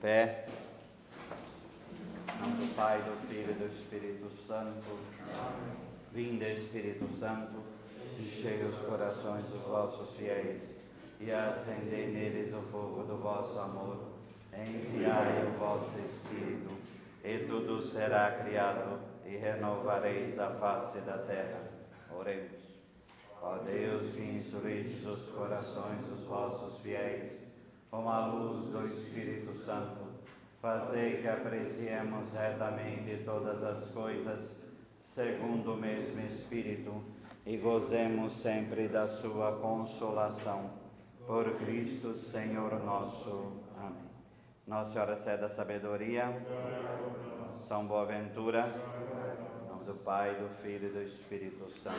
pé. Em nome do Pai, do Filho e do Espírito Santo. Vinde, Espírito Santo, enchei os corações dos vossos fiéis e acendei neles o fogo do vosso amor. Enviai o vosso Espírito, e tudo será criado, e renovareis a face da terra. Oremos. Ó Deus, que instruístes os corações dos vossos fiéis com a luz do Espírito Santo, fazei que apreciemos retamente todas as coisas, segundo o mesmo Espírito, e gozemos sempre da sua consolação. Por Cristo, Senhor nosso. Amém. Nossa Senhora Sé da Sabedoria, São Boaventura, em nome do Pai, do Filho e do Espírito Santo.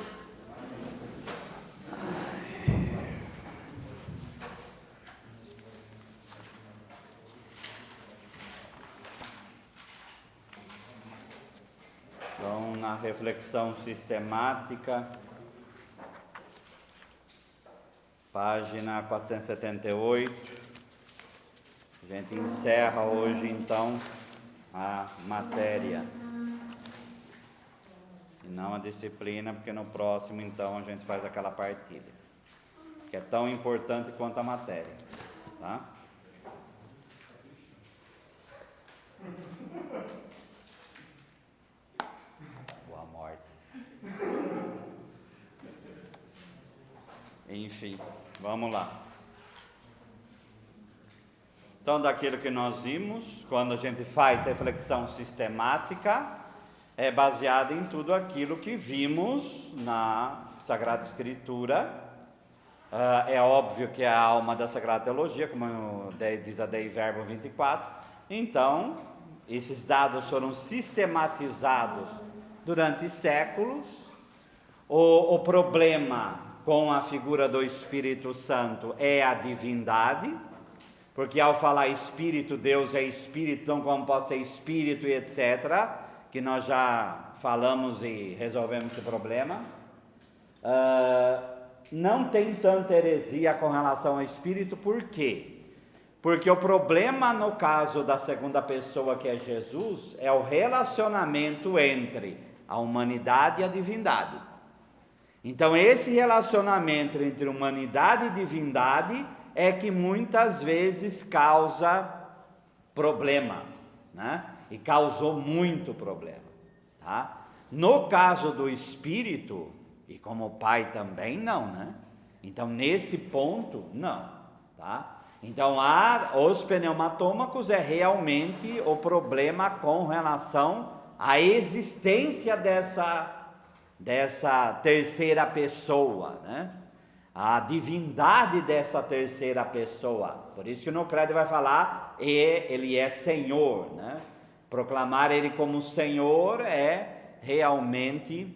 Então, na reflexão sistemática, página 478, a gente encerra hoje então a matéria e não a disciplina, porque no próximo então a gente faz aquela partilha, que é tão importante quanto a matéria, tá? Boa morte. Enfim, vamos lá. Então, daquilo que nós vimos, quando a gente faz reflexão sistemática, é baseado em tudo aquilo que vimos na Sagrada Escritura. É óbvio que é a alma da Sagrada Teologia, como diz a Dei Verbum 24. Então, esses dados foram sistematizados durante séculos. O problema com a figura do Espírito Santo é a divindade, porque ao falar Espírito, Deus é Espírito, então como pode ser Espírito e etc., que nós já falamos e resolvemos esse problema. Não tem tanta heresia com relação ao Espírito, por quê? Porque o problema no caso da segunda pessoa, que é Jesus, é o relacionamento entre a humanidade e a divindade. Então esse relacionamento entre humanidade e divindade é que muitas vezes causa problema, né? E causou muito problema, tá? No caso do Espírito, e como Pai também não, né? Então nesse ponto, não, tá? Então os pneumatômacos é realmente o problema com relação à existência dessa terceira pessoa, né? A divindade dessa terceira pessoa. Por isso que no credo vai falar, ele é Senhor, né? Proclamar ele como Senhor é realmente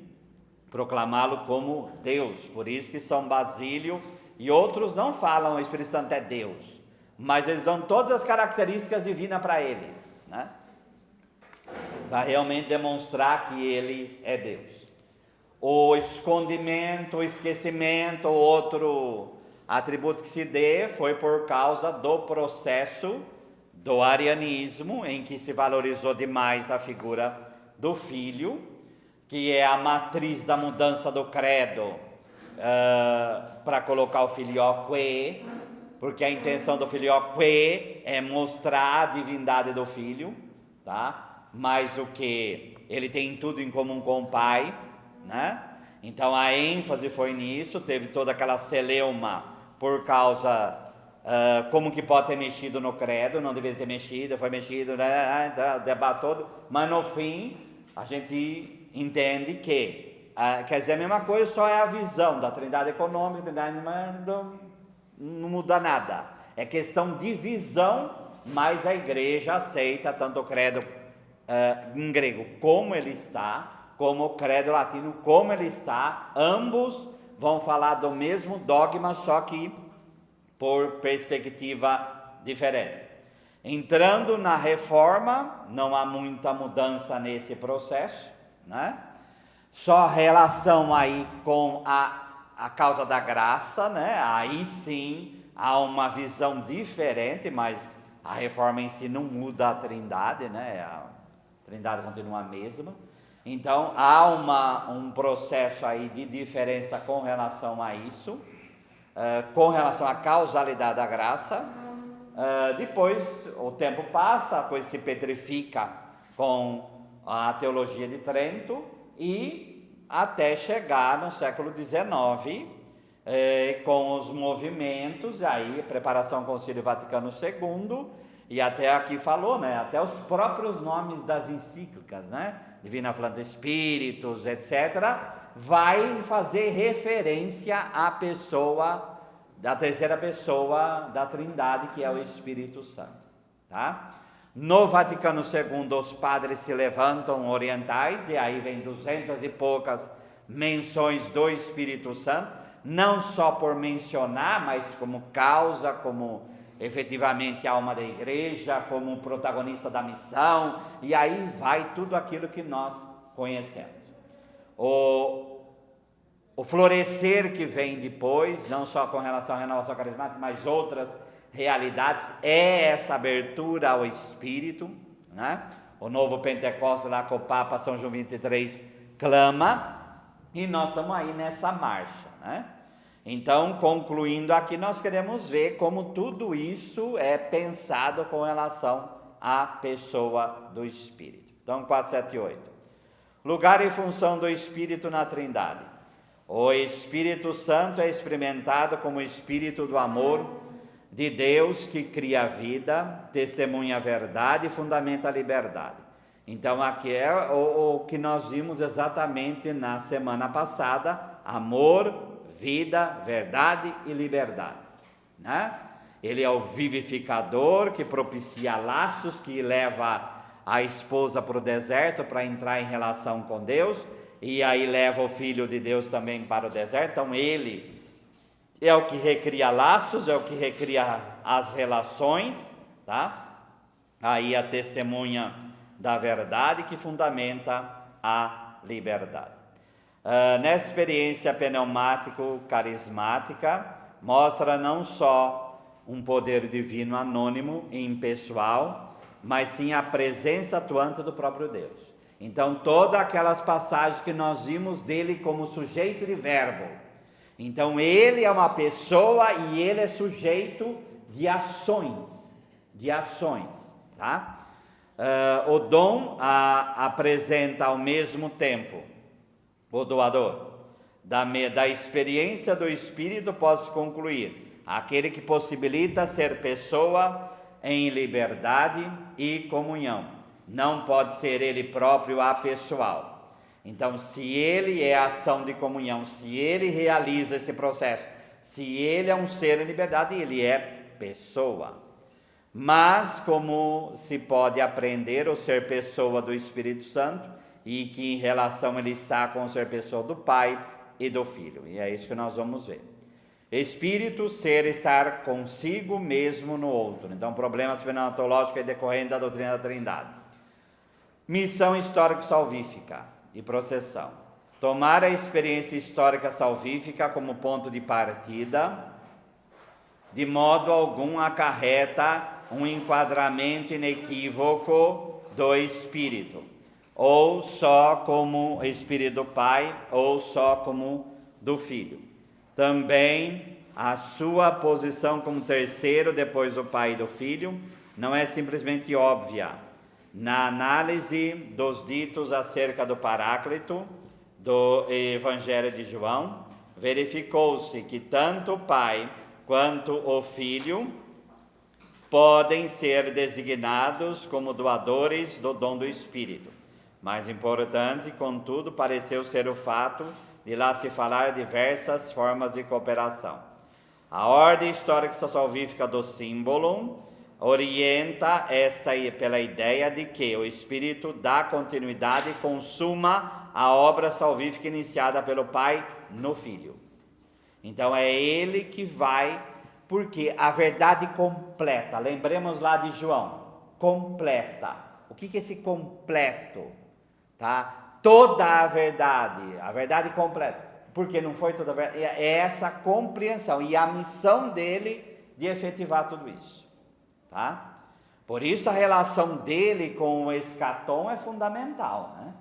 proclamá-lo como Deus. Por isso que São Basílio e outros não falam o Espírito Santo é Deus, mas eles dão todas as características divinas para ele, né? Para realmente demonstrar que ele é Deus. O escondimento, o esquecimento, outro atributo que se dê foi por causa do processo do arianismo, em que se valorizou demais a figura do Filho, que é a matriz da mudança do credo, para colocar o filioque, porque a intenção do filioque é mostrar a divindade do Filho, tá? Mais do que ele tem tudo em comum com o Pai, né? Então a ênfase foi nisso, teve toda aquela celeuma por causa, como que pode ter mexido no credo, não deveria ter mexido, foi mexido, né? O debate todo, mas no fim a gente entende que, quer dizer, a mesma coisa, só é a visão da Trindade econômica, não muda nada, é questão de visão, mas a igreja aceita tanto o credo em grego como ele está, como o credo latino como ele está, ambos vão falar do mesmo dogma, só que por perspectiva diferente. Entrando na reforma, não há muita mudança nesse processo, né? Só relação aí com a causa da graça, né? Aí sim há uma visão diferente, mas A reforma em si não muda a Trindade, né? A Trindade continua a mesma. Então, há um processo aí de diferença com relação a isso, com relação à causalidade da graça. Depois, o tempo passa, a coisa se petrifica com a teologia de Trento e até chegar no século XIX, com os movimentos, aí preparação do Concílio Vaticano II, e até aqui falou, né, até os próprios nomes das encíclicas, né, Divina Afflanta Spiritus, etc., vai fazer referência à pessoa, da terceira pessoa da Trindade, que é o Espírito Santo, tá? No Vaticano II, os padres se levantam orientais, e aí vem 200 e poucas menções do Espírito Santo, não só por mencionar, mas como causa, como efetivamente alma da igreja, como protagonista da missão, e aí vai tudo aquilo que nós conhecemos. O florescer que vem depois, não só com relação à renovação carismática, mas outras realidades, é essa abertura ao Espírito, né? O novo Pentecostes lá com o Papa São João 23 clama, e nós estamos aí nessa marcha, né? Então, concluindo aqui, nós queremos ver como tudo isso é pensado com relação à pessoa do Espírito. Então, 478. Lugar e função do Espírito na Trindade. O Espírito Santo é experimentado como o Espírito do amor de Deus, que cria a vida, testemunha a verdade e fundamenta a liberdade. Então, aqui é o que nós vimos exatamente na semana passada: amor, vida, verdade e liberdade, né? Ele é o vivificador que propicia laços, que leva a esposa para o deserto para entrar em relação com Deus, e aí leva o Filho de Deus também para o deserto. Então ele é o que recria laços, é o que recria as relações, tá? Aí a testemunha da verdade que fundamenta a liberdade. Nessa experiência pneumático-carismática, mostra não só um poder divino anônimo e impessoal, mas sim a presença atuante do próprio Deus. Então, todas aquelas passagens que nós vimos dele como sujeito de verbo. Então, ele é uma pessoa e ele é sujeito de ações, tá? O dom apresenta ao mesmo tempo o doador. Da experiência do Espírito pode-se concluir aquele que possibilita ser pessoa em liberdade e comunhão. Não pode ser ele próprio apessoal. Então, se ele é ação de comunhão, se ele realiza esse processo, se ele é um ser em liberdade, ele é pessoa. Mas como se pode aprender o ser pessoa do Espírito Santo, e que em relação ele está com o ser pessoa do Pai e do Filho. E é isso que nós vamos ver. Espírito, ser, estar consigo mesmo no outro. Então, problemas fenomenológicos decorrentes da doutrina da Trindade. Missão histórica salvífica e processão. Tomar a experiência histórica salvífica como ponto de partida, de modo algum acarreta um enquadramento inequívoco do Espírito, ou só como Espírito do Pai, ou só como do Filho. Também a sua posição como terceiro depois do Pai e do Filho não é simplesmente óbvia. Na análise dos ditos acerca do Paráclito do Evangelho de João, verificou-se que tanto o Pai quanto o Filho podem ser designados como doadores do dom do Espírito. Mais importante, contudo, pareceu ser o fato de lá se falar diversas formas de cooperação. A ordem histórica salvífica do símbolo orienta esta pela ideia de que o Espírito dá continuidade e consuma a obra salvífica iniciada pelo Pai no Filho. Então é ele que vai, porque a verdade completa, lembremos lá de João, completa. O que é esse completo? Tá? Toda a verdade completa, porque não foi toda a verdade, é essa compreensão e a missão dele de efetivar tudo isso, tá? Por isso a relação dele com o escatom é fundamental, né?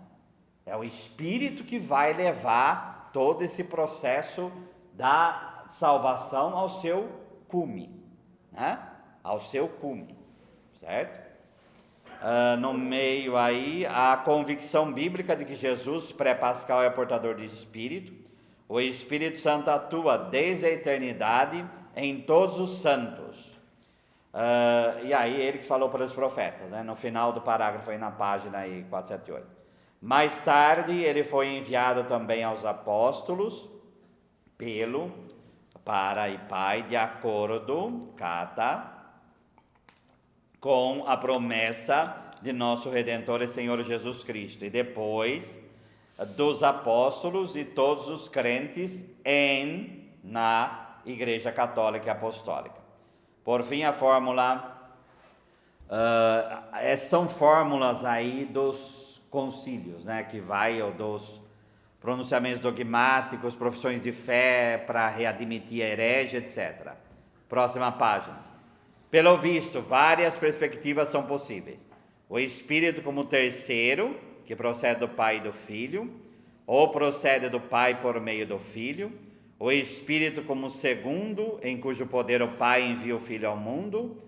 É o Espírito que vai levar todo esse processo da salvação ao seu cume, né? Ao seu cume, certo? No meio aí, a convicção bíblica de que Jesus pré-pascal é portador de Espírito. O Espírito Santo atua desde a eternidade em todos os santos. E aí ele que falou para os profetas, né? No final do parágrafo aí na página aí 478. Mais tarde ele foi enviado também aos apóstolos pelo para e pai de acordo, com a promessa de nosso Redentor e Senhor Jesus Cristo, e depois dos apóstolos e todos os crentes na Igreja Católica e Apostólica. Por fim, a fórmula, são fórmulas aí dos concílios, né, que vai ou dos pronunciamentos dogmáticos, profissões de fé para readmitir a herege, etc. Próxima página. Pelo visto, várias perspectivas são possíveis. O Espírito como terceiro, que procede do Pai e do Filho, ou procede do Pai por meio do Filho. O Espírito como segundo, em cujo poder o Pai envia o Filho ao mundo.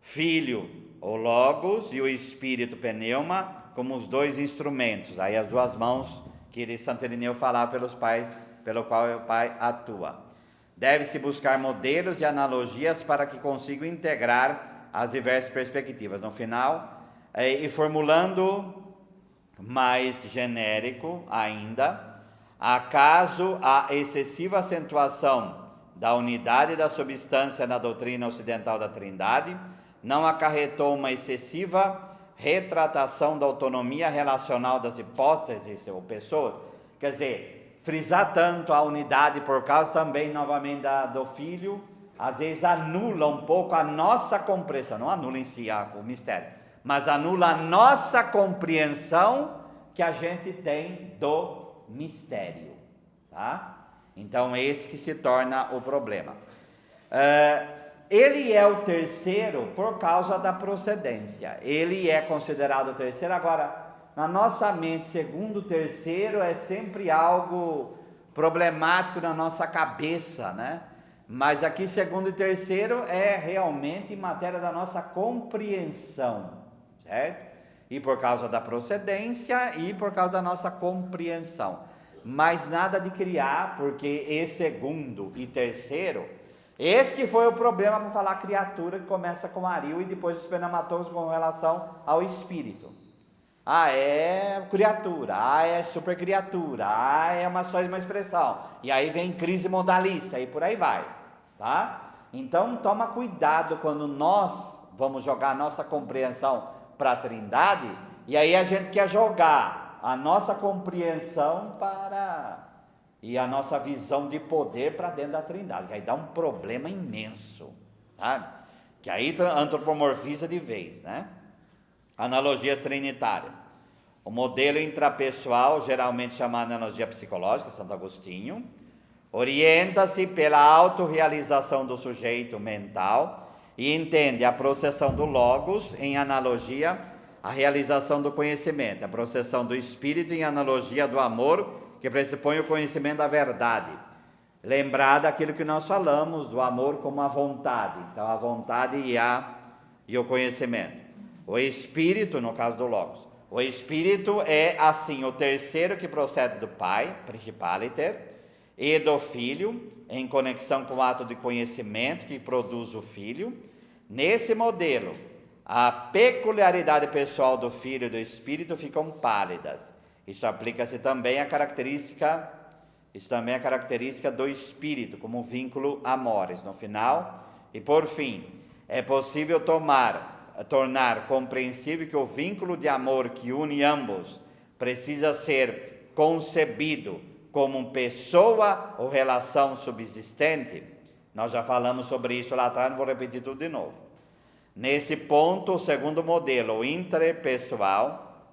Filho, o Logos, e o Espírito, Pneuma, como os dois instrumentos. Aí as duas mãos que Santo Irineu falava pelos pais, pelo qual o Pai atua. Deve-se buscar modelos e analogias para que consigam integrar as diversas perspectivas. No final, e formulando mais genérico ainda, acaso a excessiva acentuação da unidade da substância na doutrina ocidental da Trindade não acarretou uma excessiva retratação da autonomia relacional das hipóteses ou pessoas? Quer dizer, frisar tanto a unidade por causa também, novamente, do Filho, às vezes anula um pouco a nossa compreensão, não anula em si o mistério, mas anula a nossa compreensão que a gente tem do mistério, tá? Então, esse que se torna o problema. Ele é o terceiro por causa da procedência, ele é considerado o terceiro. Agora, na nossa mente, segundo, terceiro é sempre algo problemático na nossa cabeça, né? Mas aqui, segundo e terceiro é realmente em matéria da nossa compreensão, certo? E por causa da procedência e por causa da nossa compreensão. Mas nada de criar, porque esse segundo e terceiro, esse que foi o problema para falar criatura, que começa com Ariel e depois os pneumatólogos com relação ao espírito. É criatura, é super criatura, é só uma expressão. E aí vem crise modalista e por aí vai, tá? Então toma cuidado quando nós vamos jogar a nossa compreensão para a Trindade, e aí a gente quer jogar a nossa compreensão e a nossa visão de poder para dentro da Trindade, que aí dá um problema imenso, tá? Que aí antropomorfiza de vez, né? Analogias trinitárias. O modelo intrapessoal, geralmente chamado de analogia psicológica, Santo Agostinho, orienta-se pela autorrealização do sujeito mental e entende a processão do Logos em analogia à realização do conhecimento, a processão do Espírito em analogia do amor, que pressupõe o conhecimento da verdade. Lembrar daquilo que nós falamos, do amor como a vontade. Então, a vontade e o conhecimento. O Espírito, no caso do Logos. O Espírito é, assim, o terceiro que procede do Pai, Principaliter, e do Filho, em conexão com o ato de conhecimento que produz o Filho. Nesse modelo, a peculiaridade pessoal do Filho e do Espírito ficam pálidas. Isso aplica-se também à característica do Espírito, como vínculo amores. No final, e por fim, é possível tornar compreensível que o vínculo de amor que une ambos precisa ser concebido como pessoa ou relação subsistente. Nós já falamos sobre isso lá atrás, não vou repetir tudo de novo. Nesse ponto, o segundo modelo, o interpessoal,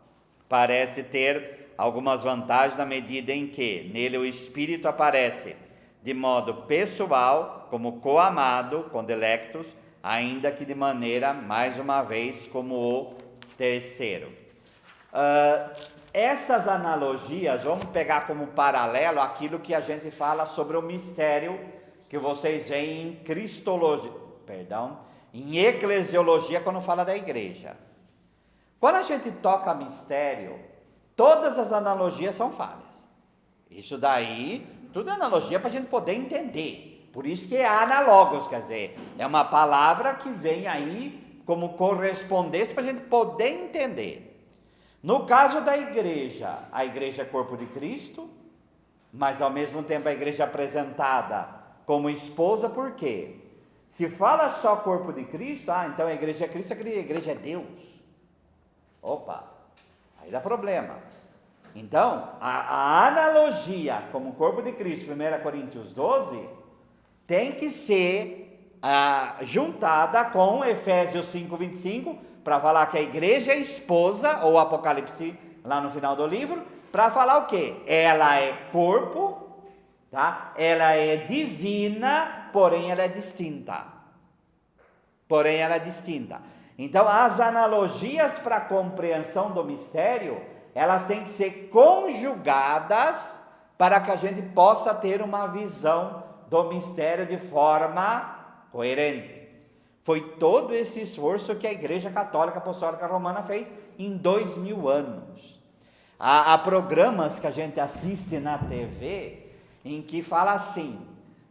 parece ter algumas vantagens na medida em que nele o Espírito aparece de modo pessoal, como coamado, condelectus, ainda que de maneira, mais uma vez, como o terceiro. Essas analogias, vamos pegar como paralelo aquilo que a gente fala sobre o mistério que vocês veem em cristologia, em eclesiologia, quando fala da igreja. Quando a gente toca mistério, todas as analogias são falhas. Isso daí, tudo é analogia para a gente poder entender. Por isso que é analogos, quer dizer, é uma palavra que vem aí como correspondência para a gente poder entender. No caso da igreja, a igreja é corpo de Cristo, mas ao mesmo tempo a igreja é apresentada como esposa, por quê? Se fala só corpo de Cristo, então a igreja é Cristo, a igreja é Deus. Opa, aí dá problema. Então, a analogia como corpo de Cristo, 1 Coríntios 12, tem que ser juntada com Efésios 5:25, para falar que a igreja é esposa, ou Apocalipse, lá no final do livro, para falar o quê? Ela é corpo, tá? Ela é divina, porém ela é distinta. Então, as analogias para a compreensão do mistério, elas têm que ser conjugadas para que a gente possa ter uma visão do mistério de forma coerente. Foi todo esse esforço que a Igreja Católica Apostólica Romana fez em 2000 anos. Há programas que a gente assiste na TV em que fala assim: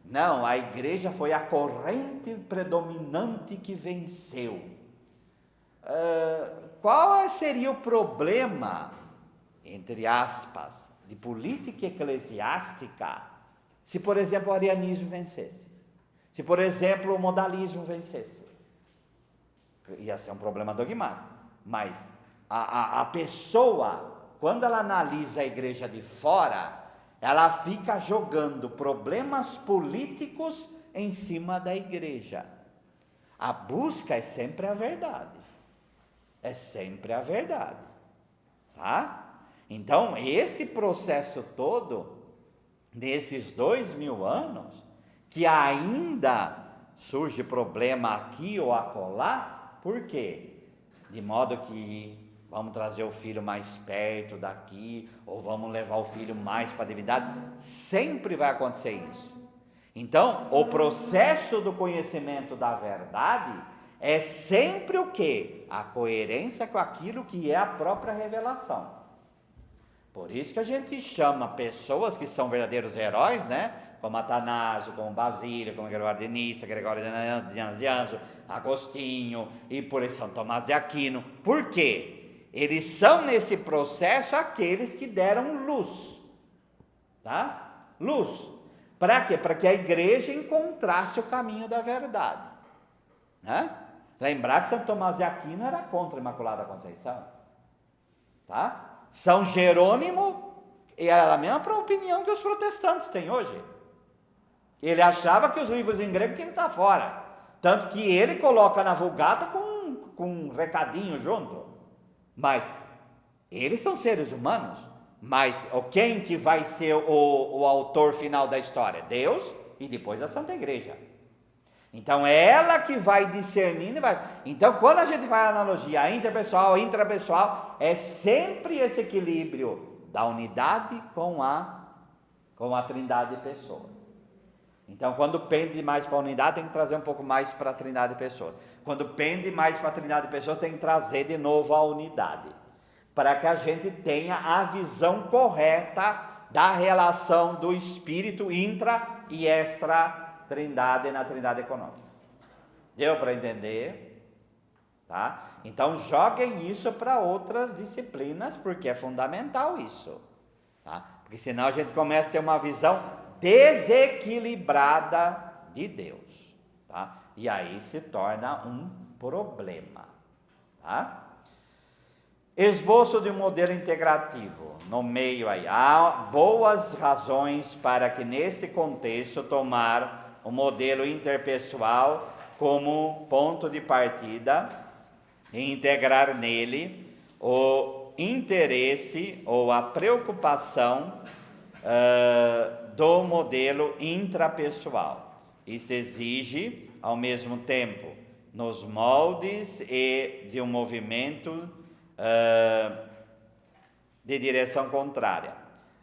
não, a igreja foi a corrente predominante que venceu. Qual seria o problema, entre aspas, de política eclesiástica, se, por exemplo, o arianismo vencesse? Se, por exemplo, o modalismo vencesse? Ia ser um problema dogmático. Mas a pessoa, quando ela analisa a igreja de fora, ela fica jogando problemas políticos em cima da igreja. A busca é sempre a verdade. Tá? Então, esse processo todo, nesses 2000 anos, que ainda surge problema aqui ou acolá, por quê? De modo que vamos trazer o filho mais perto daqui, ou vamos levar o filho mais para a divindade, sempre vai acontecer isso. Então, o processo do conhecimento da verdade é sempre o quê? A coerência com aquilo que é a própria revelação. Por isso que a gente chama pessoas que são verdadeiros heróis, né? Como Atanásio, como Basílio, como Gregório de Nissa, Gregório de Nazianzo, Agostinho e por aí São Tomás de Aquino. Por quê? Eles são nesse processo aqueles que deram luz, tá? Luz. Para quê? Para que a igreja encontrasse o caminho da verdade, né? Lembrar que São Tomás de Aquino era contra a Imaculada Conceição, tá? São Jerônimo era a mesma opinião que os protestantes têm hoje. Ele achava que os livros em grego tinham que estar fora, tanto que ele coloca na Vulgata com um recadinho junto. Mas eles são seres humanos, mas quem que vai ser o autor final da história? Deus e depois a Santa Igreja. Então é ela que vai discernindo. Então, quando a gente faz a analogia interpessoal, intrapessoal, é sempre esse equilíbrio da unidade com a trindade de pessoas. Então, quando pende mais para a unidade, tem que trazer um pouco mais para a trindade de pessoas. Quando pende mais para a trindade de pessoas, tem que trazer de novo a unidade, para que a gente tenha a visão correta da relação do espírito intra e extra trindade na trindade econômica. Deu para entender? Tá? Então, joguem isso para outras disciplinas, porque é fundamental isso. Tá? Porque senão a gente começa a ter uma visão desequilibrada de Deus, tá? E aí se torna um problema, tá? Esboço de um modelo integrativo, no meio aí, há boas razões para que nesse contexto tomar o modelo interpessoal como ponto de partida e integrar nele o interesse ou a preocupação do modelo intrapessoal. Isso exige, ao mesmo tempo, nos moldes e de um movimento de direção contrária.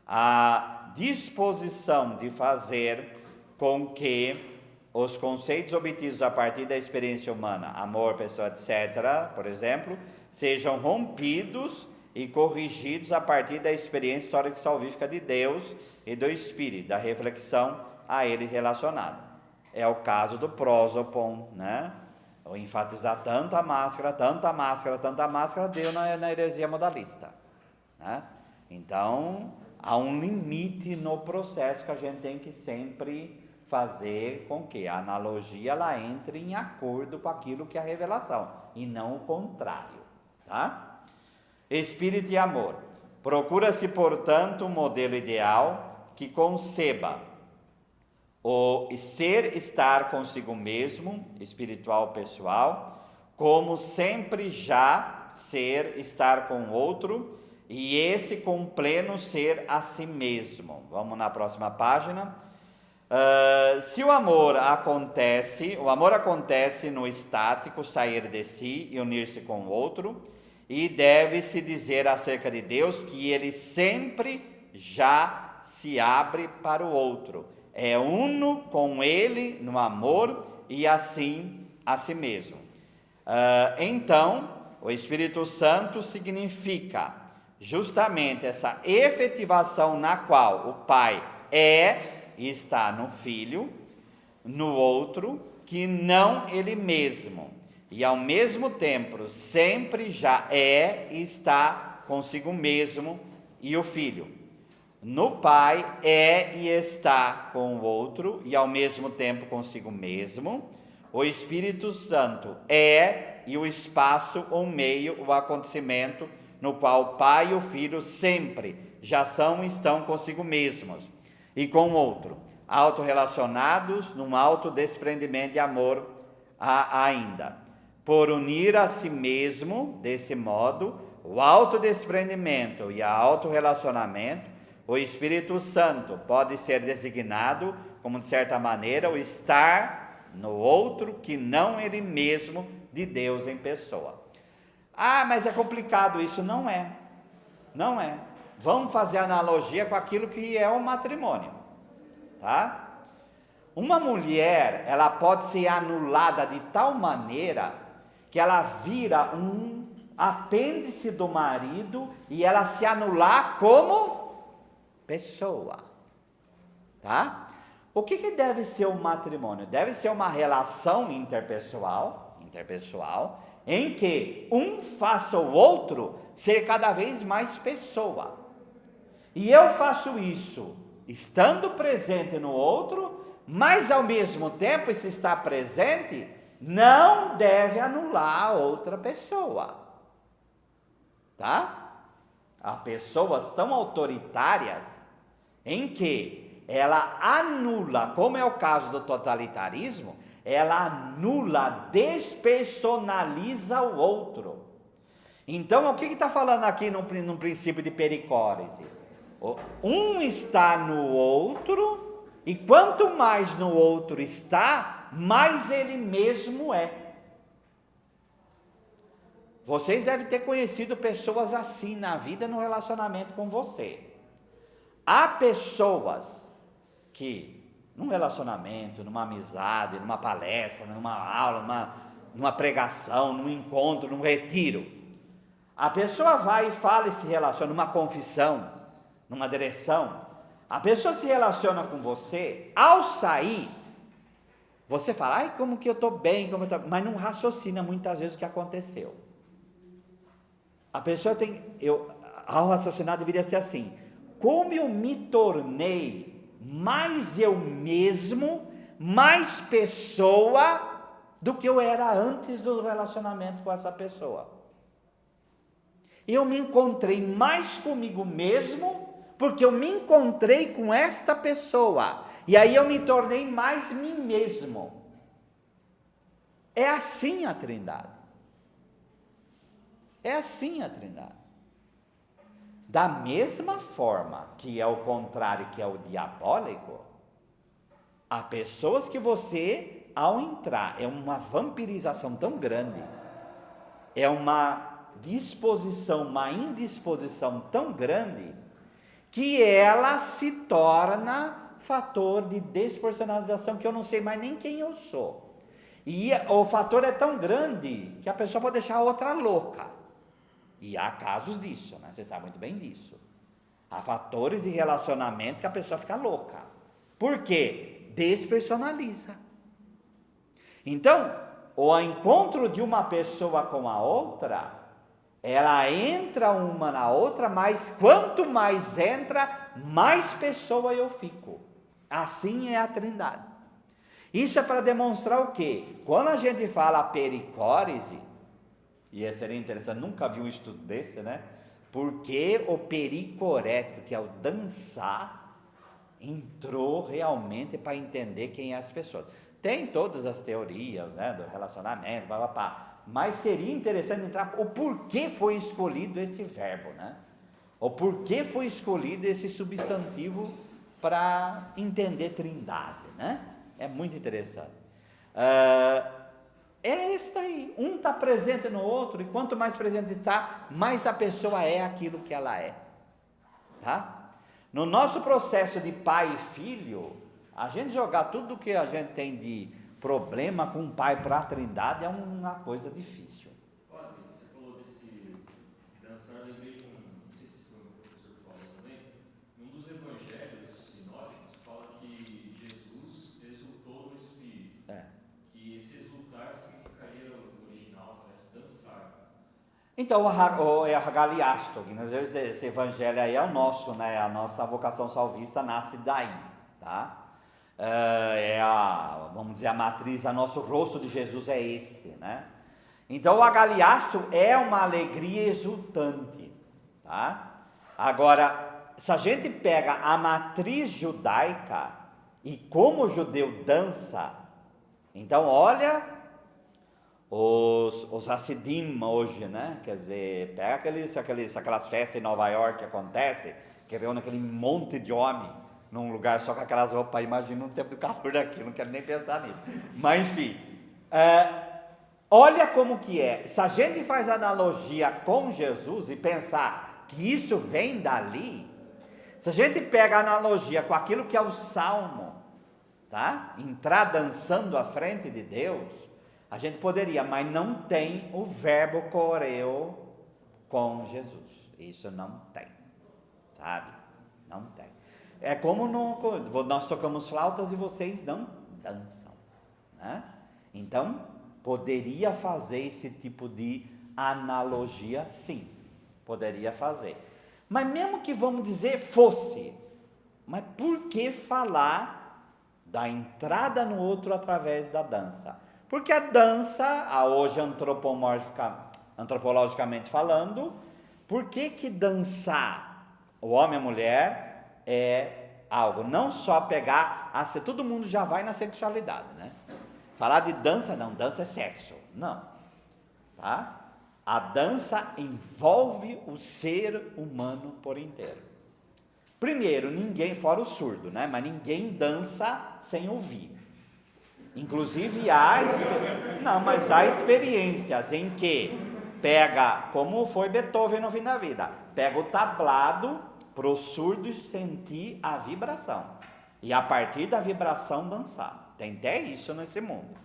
A disposição de fazer com que os conceitos obtidos a partir da experiência humana, amor, pessoa, etc., por exemplo, sejam rompidos e corrigidos a partir da experiência histórica e salvífica de Deus e do Espírito, da reflexão a ele relacionada. É o caso do prosopon, né? O enfatizar tanta máscara, deu na heresia modalista, né? Então, há um limite no processo que a gente tem que sempre fazer com que a analogia ela entre em acordo com aquilo que é a revelação, e não o contrário, tá? Espírito e amor. Procura-se, portanto, um modelo ideal que conceba o estar consigo mesmo, espiritual, pessoal, como sempre já estar com o outro, e esse com pleno ser a si mesmo. Vamos na próxima página. Se o amor acontece no estático, sair de si e unir-se com o outro, e deve-se dizer acerca de Deus que ele sempre já se abre para o outro, é uno com ele no amor e assim a si mesmo. Então, o Espírito Santo significa justamente essa efetivação na qual o Pai está no Filho, no outro, que não ele mesmo, e ao mesmo tempo sempre já e está consigo mesmo e o Filho. No Pai e está com o outro e ao mesmo tempo consigo mesmo. O Espírito Santo e o espaço, o meio, o acontecimento no qual o Pai e o Filho sempre já estão consigo mesmos e com o outro, autorrelacionados num autodespreendimento de amor ainda. Por unir a si mesmo, desse modo, o autodespreendimento e o autorrelacionamento, o Espírito Santo pode ser designado como, de certa maneira, o estar no outro que não ele mesmo, de Deus em pessoa. Mas é complicado isso. Não é. Vamos fazer analogia com aquilo que é o matrimônio, tá? Uma mulher, ela pode ser anulada de tal maneira que ela vira um apêndice do marido e ela se anular como pessoa, tá? O que deve ser o matrimônio? Deve ser uma relação interpessoal, em que um faça o outro ser cada vez mais pessoa. E eu faço isso estando presente no outro, mas ao mesmo tempo esse estar presente não deve anular a outra pessoa, tá? Há pessoas tão autoritárias em que ela anula, como é o caso do totalitarismo, ela anula, despersonaliza o outro. Então, o que está falando aqui num princípio de pericórese? Um está no outro, e quanto mais no outro está, mais ele mesmo é. Vocês devem ter conhecido pessoas assim na vida, no relacionamento com você. Há pessoas que, num relacionamento, numa amizade, numa palestra, numa aula, numa pregação, num encontro, num retiro, a pessoa vai e fala e se relaciona, numa confissão, numa direção, a pessoa se relaciona com você, ao sair, você fala, como que eu estou bem, mas não raciocina muitas vezes o que aconteceu. A pessoa ao raciocinar deveria ser assim: como eu me tornei mais eu mesmo, mais pessoa do que eu era antes do relacionamento com essa pessoa. Eu me encontrei mais comigo mesmo, porque eu me encontrei com esta pessoa, e aí eu me tornei mais mim mesmo. É assim a Trindade. É assim a Trindade. Da mesma forma que é o contrário, que é o diabólico, há pessoas que você ao entrar, é uma vampirização tão grande, é uma disposição, uma indisposição tão grande, que ela se torna fator de despersonalização, que eu não sei mais nem quem eu sou. E o fator é tão grande que a pessoa pode deixar a outra louca. E há casos disso, né? Você sabe muito bem disso. Há fatores de relacionamento que a pessoa fica louca. Por quê? Despersonaliza. Então, o encontro de uma pessoa com a outra, ela entra uma na outra, mas quanto mais entra, mais pessoa eu fico. Assim é a Trindade. Isso é para demonstrar o quê? Quando a gente fala pericórese, e seria interessante, nunca vi um estudo desse, né? Porque o pericorético, que é o dançar, entrou realmente para entender quem é as pessoas. Tem todas as teorias, né, do relacionamento, mas seria interessante entrar o porquê foi escolhido esse verbo, né? O porquê foi escolhido esse substantivo para entender Trindade, né? É muito interessante. É isso aí, um está presente no outro, e quanto mais presente está, mais a pessoa é aquilo que ela é, tá? No nosso processo de pai e filho, a gente jogar tudo que a gente tem de problema com o pai para a Trindade é uma coisa difícil. Você falou desse dançar, eu lembrei de não sei se foi o professor que falou também, um dos evangelhos sinóticos fala que Jesus exultou no Espírito. Que esse exultar significaria o original, parece dançar. Então, é a Galiasto, esse evangelho aí é o nosso, né? A nossa vocação salvista nasce daí, tá? Vamos dizer, a matriz, o nosso rosto de Jesus é esse, né? Então, o agaliasto é uma alegria exultante, tá? Agora, se a gente pega a matriz judaica e como o judeu dança, então olha os Hassidim hoje, né? Quer dizer, pega aquelas festas em Nova York que acontecem, que reúne aquele monte de homem num lugar só com aquelas roupas, imagina o tempo do calor daqui, não quero nem pensar nisso. Mas enfim, olha como que é. Se a gente faz analogia com Jesus e pensar que isso vem dali, se a gente pega a analogia com aquilo que é o Salmo, tá? Entrar dançando à frente de Deus, a gente poderia, mas não tem o verbo coreo com Jesus. Isso não tem, sabe? Não tem. É como nós tocamos flautas e vocês não dançam, né? Então, poderia fazer esse tipo de analogia, sim, poderia fazer. Mas mesmo que, vamos dizer, fosse, mas por que falar da entrada no outro através da dança? Porque a dança, hoje antropologicamente falando, por que dançar, o homem e a mulher, é algo, não só pegar, todo mundo já vai na sexualidade, né? Falar de dança, não, dança é sexo, não, tá? A dança envolve o ser humano por inteiro. Primeiro, ninguém, fora o surdo, né? Mas ninguém dança sem ouvir. Inclusive há experiências em que pega, como foi Beethoven no fim da vida, pega o tablado para o surdo sentir a vibração, e a partir da vibração dançar. Tem até isso nesse mundo,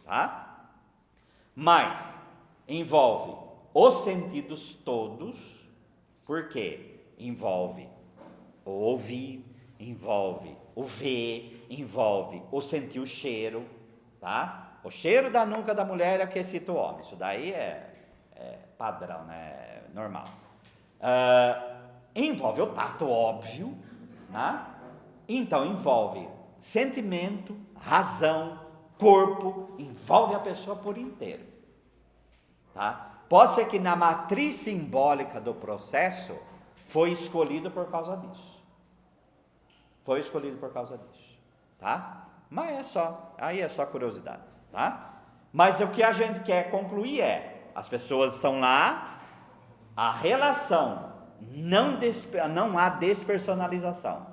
tá? Mas envolve os sentidos todos, porque envolve o ouvir, envolve o ver, envolve o sentir o cheiro, tá? O cheiro da nuca da mulher é que excita o homem, isso daí é padrão, né? Normal. Envolve o tato, óbvio, né? Então envolve sentimento, razão, corpo, envolve a pessoa por inteiro, tá? Pode ser que na matriz simbólica do processo foi escolhido por causa disso. Foi escolhido por causa disso, tá? Mas aí é só curiosidade, tá? Mas o que a gente quer concluir as pessoas estão lá, a relação, não há despersonalização.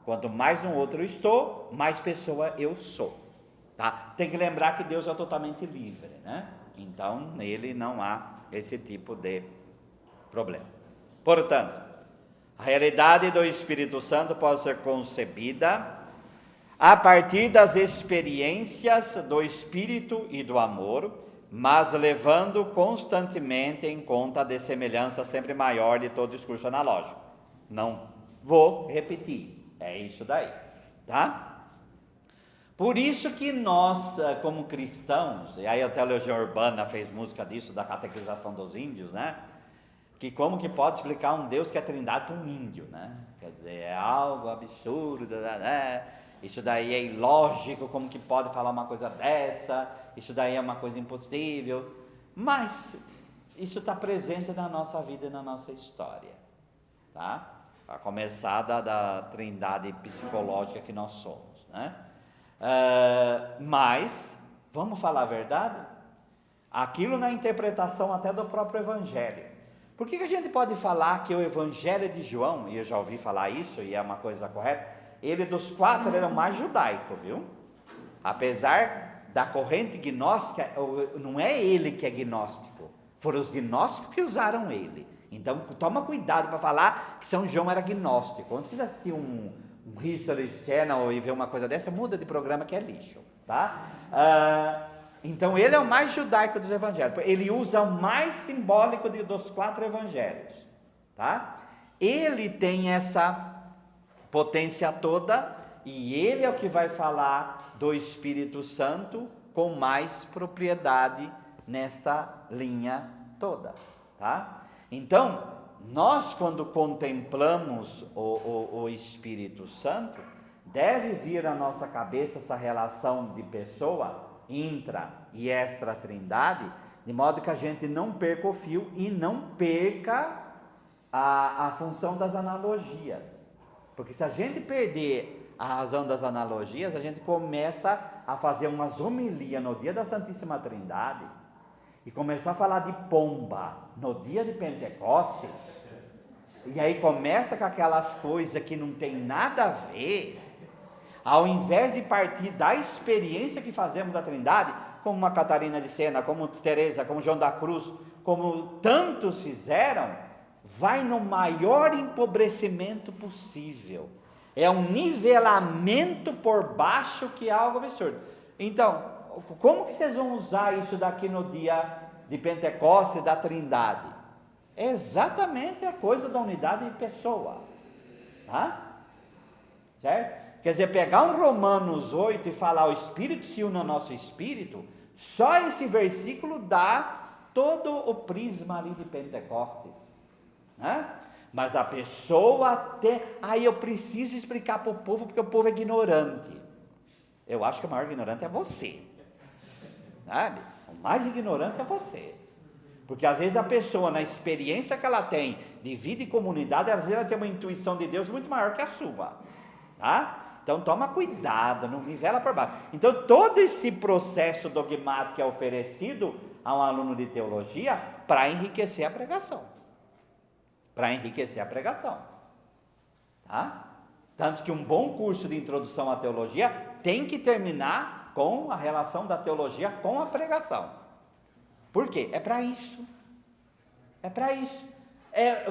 Quanto mais no outro eu estou, mais pessoa eu sou, Tá? Tem que lembrar que Deus é totalmente livre, né? Então, nele não há esse tipo de problema. Portanto, a realidade do Espírito Santo pode ser concebida a partir das experiências do Espírito e do amor, mas levando constantemente em conta a dessemelhança sempre maior de todo discurso analógico. Não vou repetir, é isso daí, tá? Por isso que nós, como cristãos, e aí até a Legião Urbana fez música disso, da catequização dos índios, né? Que como que pode explicar um Deus que é trindade para um índio, né? Quer dizer, é algo absurdo, né? Isso daí é ilógico, como que pode falar uma coisa dessa? Isso daí é uma coisa impossível. Mas isso está presente na nossa vida e na nossa história, tá? A começar da trindade psicológica que nós somos, né? Mas, vamos falar a verdade? Aquilo na interpretação até do próprio Evangelho. Por que a gente pode falar que o Evangelho de João, e eu já ouvi falar isso, e é uma coisa correta, ele dos 4 era o mais judaico, viu? Apesar da corrente gnóstica, não é ele que é gnóstico, foram os gnósticos que usaram ele. Então, toma cuidado para falar que São João era gnóstico. Quando você assistir um History Channel e ver uma coisa dessa, muda de programa que é lixo, tá? Então ele é o mais judaico dos evangelhos, ele usa o mais simbólico dos 4 evangelhos, tá? Ele tem essa potência toda e ele é o que vai falar do Espírito Santo com mais propriedade nesta linha toda, tá? Então, nós quando contemplamos o Espírito Santo, deve vir à nossa cabeça essa relação de pessoa, intra e extra trindade, de modo que a gente não perca o fio e não perca a função das analogias. Porque se a gente perder a razão das analogias, a gente começa a fazer umas homilias no dia da Santíssima Trindade e começar a falar de pomba no dia de Pentecostes, e aí começa com aquelas coisas que não tem nada a ver, ao invés de partir da experiência que fazemos da Trindade, como uma Catarina de Sena, como Teresa, como João da Cruz, como tantos fizeram, vai no maior empobrecimento possível. É um nivelamento por baixo que é algo absurdo. Então, como que vocês vão usar isso daqui no dia de Pentecostes, da Trindade? É exatamente a coisa da unidade de pessoa, tá? Certo? Quer dizer, pegar um Romanos 8 e falar o Espírito se une ao nosso Espírito, só esse versículo dá todo o prisma ali de Pentecostes, né? Mas a pessoa até, aí eu preciso explicar para o povo, porque o povo é ignorante. Eu acho que o maior ignorante é você, sabe? O mais ignorante é você, porque às vezes a pessoa, na experiência que ela tem de vida e comunidade, às vezes ela tem uma intuição de Deus muito maior que a sua, tá? Então toma cuidado, não nivela por baixo. Então todo esse processo dogmático é oferecido a um aluno de teologia para enriquecer a pregação. Para enriquecer a pregação, tá? Tanto que um bom curso de introdução à teologia tem que terminar com a relação da teologia com a pregação. Por quê? É para isso. É para isso.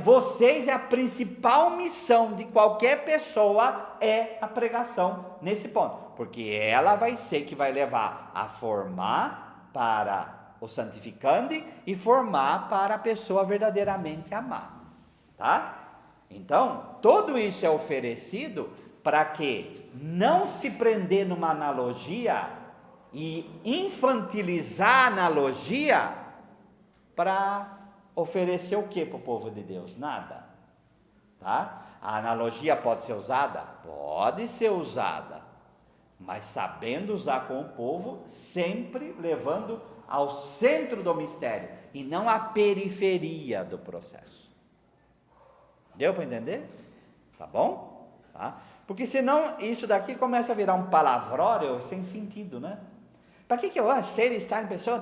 Vocês, é a principal missão de qualquer pessoa é a pregação nesse ponto, porque ela vai ser que vai levar a formar para o santificante e formar para a pessoa verdadeiramente amar, tá? Então, tudo isso é oferecido para que não se prender numa analogia e infantilizar a analogia para oferecer o que para o povo de Deus? Nada, tá? A analogia pode ser usada? Pode ser usada, mas sabendo usar com o povo, sempre levando ao centro do mistério e não à periferia do processo. Deu para entender? Tá bom? Tá? Porque senão isso daqui começa a virar um palavrório sem sentido, né? Para que eu ser, estar em pessoa?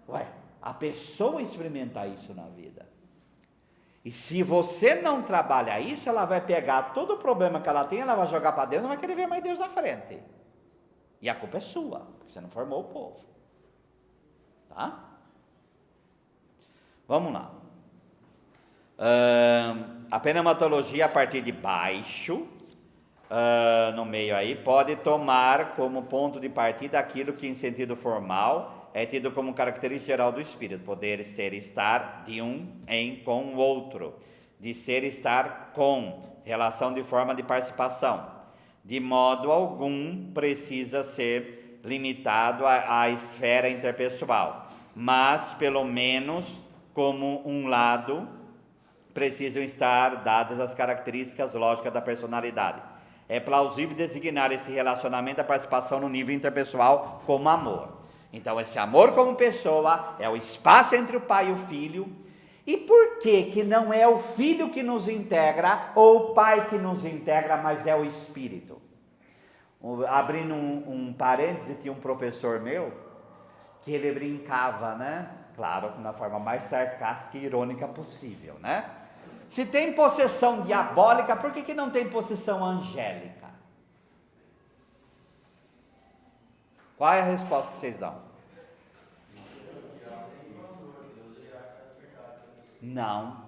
Ué, a pessoa experimentar isso na vida. E se você não trabalha isso, ela vai pegar todo o problema que ela tem, ela vai jogar para Deus, não vai querer ver mais Deus na frente. E a culpa é sua, porque você não formou o povo. Tá? Vamos lá. A pneumatologia a partir de baixo, no meio aí, pode tomar como ponto de partida aquilo que em sentido formal é tido como característica geral do espírito, poder ser estar de um em com o outro, de ser estar com, relação de forma de participação, de modo algum precisa ser limitado à esfera interpessoal, mas pelo menos como um lado precisam estar dadas as características lógicas da personalidade. É plausível designar esse relacionamento da participação no nível interpessoal como amor. Então, esse amor como pessoa é o espaço entre o pai e o filho. E por que não é o filho que nos integra ou o pai que nos integra, mas é o espírito? Abrindo um parêntese, tinha um professor meu que ele brincava, né? Claro, na forma mais sarcástica e irônica possível, né? Se tem possessão diabólica, por que não tem possessão angélica? Qual é a resposta que vocês dão? Não.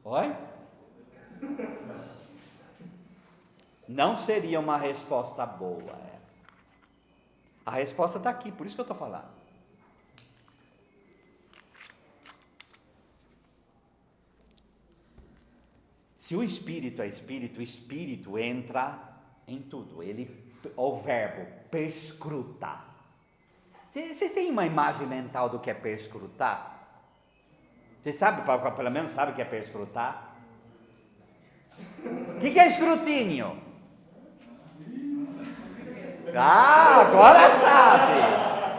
Oi? Não seria uma resposta boa essa. A resposta está aqui, por isso que eu estou falando. Se o espírito é espírito, o espírito entra em tudo. O verbo perscrutar. Vocês têm uma imagem mental do que é perscrutar? Vocês sabem, pelo menos sabem o que é perscrutar? O que é escrutínio? Ah,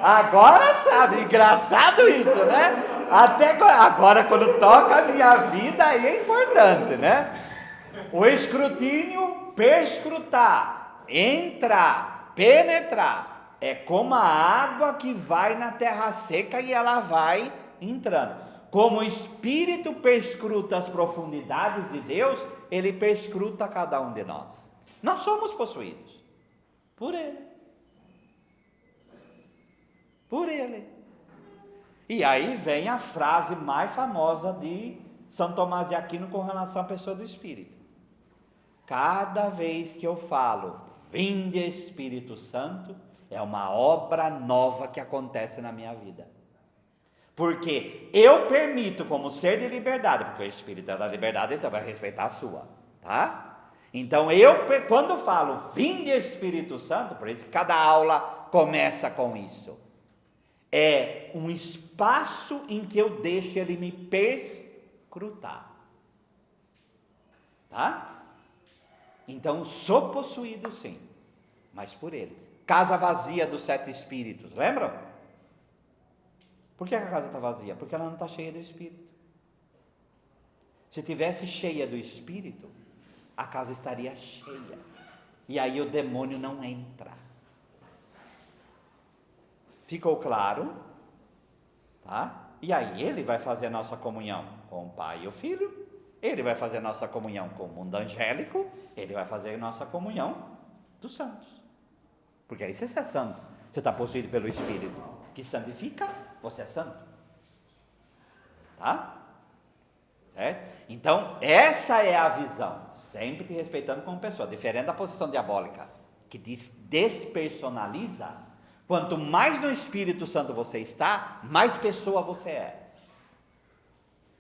agora sabe, engraçado isso, né? Até agora quando toca a minha vida aí é importante, né? O escrutínio, perscrutar, entrar, penetrar, é como a água que vai na terra seca e ela vai entrando. Como o Espírito perscruta as profundidades de Deus, ele perscruta cada um de nós. Nós somos possuídos por Ele. Por Ele. E aí vem a frase mais famosa de São Tomás de Aquino com relação à pessoa do Espírito. Cada vez que eu falo, vinde Espírito Santo, é uma obra nova que acontece na minha vida. Porque eu permito como ser de liberdade, porque o Espírito é da liberdade, então vai respeitar a sua, tá? Então quando eu falo, vinde Espírito Santo, por isso que cada aula começa com isso. É um espaço em que eu deixo ele me perscrutar. Tá? Então, sou possuído sim, mas por ele. Casa vazia dos 7 espíritos, lembram? Por que a casa está vazia? Porque ela não está cheia do Espírito. Se tivesse cheia do Espírito, a casa estaria cheia. E aí o demônio não entra. Ficou claro? Tá? E aí ele vai fazer a nossa comunhão com o Pai e o Filho. Ele vai fazer a nossa comunhão com o mundo angélico. Ele vai fazer a nossa comunhão dos santos. Porque aí você é santo. Você está possuído pelo Espírito que santifica, você é santo. Tá? Certo? Então, essa é a visão. Sempre te respeitando como pessoa. Diferente da posição diabólica, que despersonaliza. Quanto mais no Espírito Santo você está, mais pessoa você é.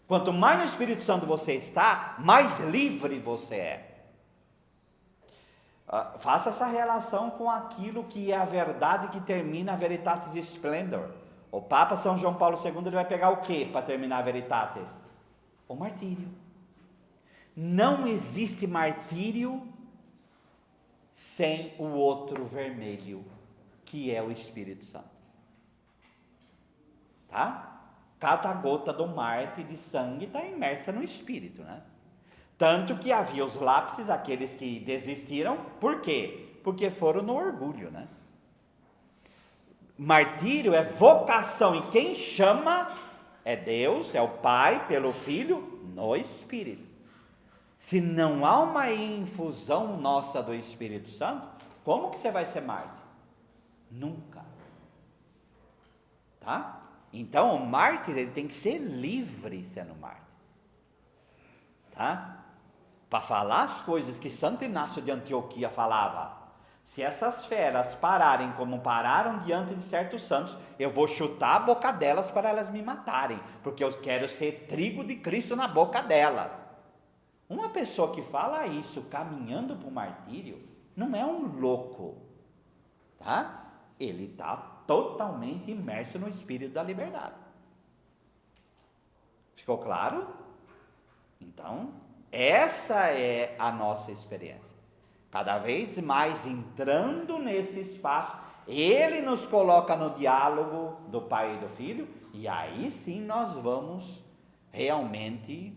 Quanto mais no Espírito Santo você está, mais livre você é. Faça essa relação com aquilo que é a verdade que termina a Veritatis Splendor. O Papa São João Paulo II ele vai pegar o que para terminar a Veritatis? O martírio. Não existe martírio sem o outro vermelho, que é o Espírito Santo. Tá? Cada gota do mártir de sangue está imersa no Espírito, né? Tanto que havia os lápises, aqueles que desistiram, por quê? Porque foram no orgulho, né? Martírio é vocação, e quem chama é Deus, é o Pai, pelo Filho, no Espírito. Se não há uma infusão nossa do Espírito Santo, Como que você vai ser mártir? Nunca. Tá? Então o mártir, ele tem que ser livre sendo mártir. Tá? Para falar as coisas que Santo Inácio de Antioquia falava. Se essas feras pararem como pararam diante de certos santos, eu vou chutar a boca delas para elas me matarem, porque eu quero ser trigo de Cristo na boca delas. Uma pessoa que fala isso caminhando para o martírio, não é um louco, tá? Ele está totalmente imerso no espírito da liberdade. Ficou claro? Então, essa é a nossa experiência. Cada vez mais entrando nesse espaço, ele nos coloca no diálogo do Pai e do Filho, e aí sim nós vamos realmente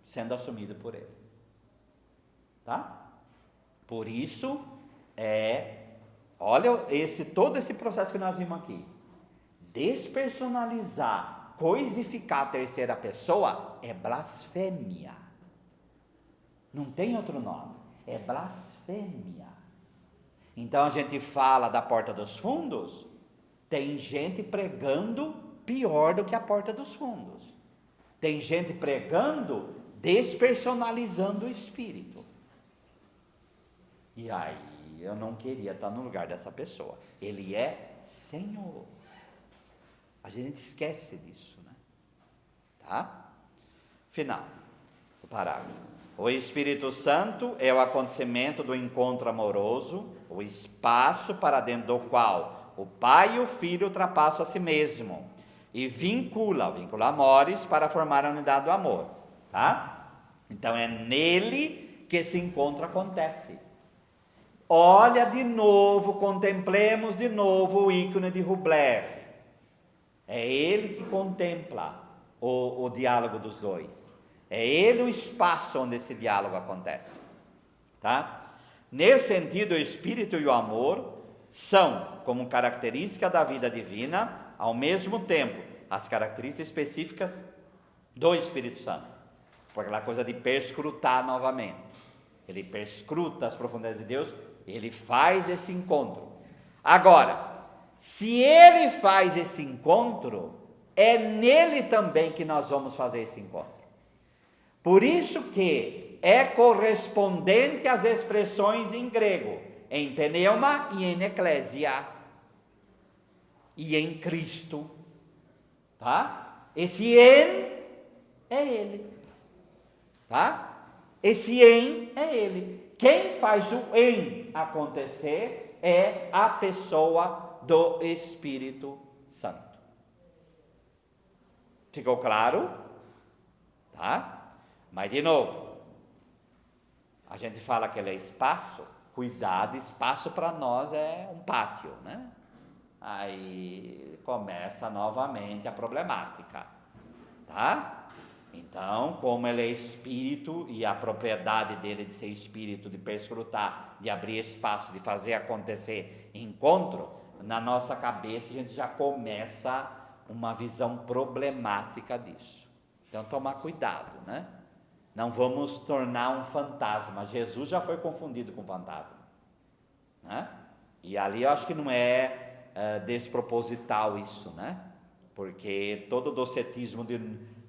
sendo assumidos por ele. Tá? Por isso, olha todo esse processo que nós vimos aqui. Despersonalizar, coisificar a terceira pessoa é blasfêmia. Não tem outro nome, é blasfêmia. Então a gente fala da porta dos fundos, tem gente pregando pior do que a porta dos fundos. Tem gente pregando despersonalizando o Espírito. E aí eu não queria estar no lugar dessa pessoa. Ele é Senhor. A gente esquece disso, né? Tá? Final do parágrafo. O Espírito Santo é o acontecimento do encontro amoroso, o espaço para dentro do qual o Pai e o Filho ultrapassam a si mesmo e vincula amores para formar a unidade do amor, tá? Então é nele que esse encontro acontece. Olha de novo, contemplemos de novo o ícone de Rublev. É ele que contempla o diálogo dos dois. É ele o espaço onde esse diálogo acontece. Tá? Nesse sentido, o Espírito e o amor são, como característica da vida divina, ao mesmo tempo, as características específicas do Espírito Santo. Por aquela coisa de perscrutar novamente. Ele perscruta as profundezas de Deus, ele faz esse encontro. Agora, se ele faz esse encontro, é nele também que nós vamos fazer esse encontro. Por isso que é correspondente às expressões em grego, em pneuma e em eclésia, e em Cristo, tá? Esse em é ele, tá? Esse em é ele. Quem faz o em acontecer é a pessoa do Espírito Santo. Ficou claro? Tá? Mas de novo, a gente fala que ele é espaço, cuidado, espaço para nós é um pátio, né? Aí começa novamente a problemática, tá? Então, como ele é espírito e a propriedade dele de ser espírito, de perscrutar, de abrir espaço, de fazer acontecer encontro, na nossa cabeça a gente já começa uma visão problemática disso. Então, tomar cuidado, né? Não vamos tornar um fantasma. Jesus já foi confundido com fantasma, né? E ali eu acho que não é desproposital isso, né? Porque todo docetismo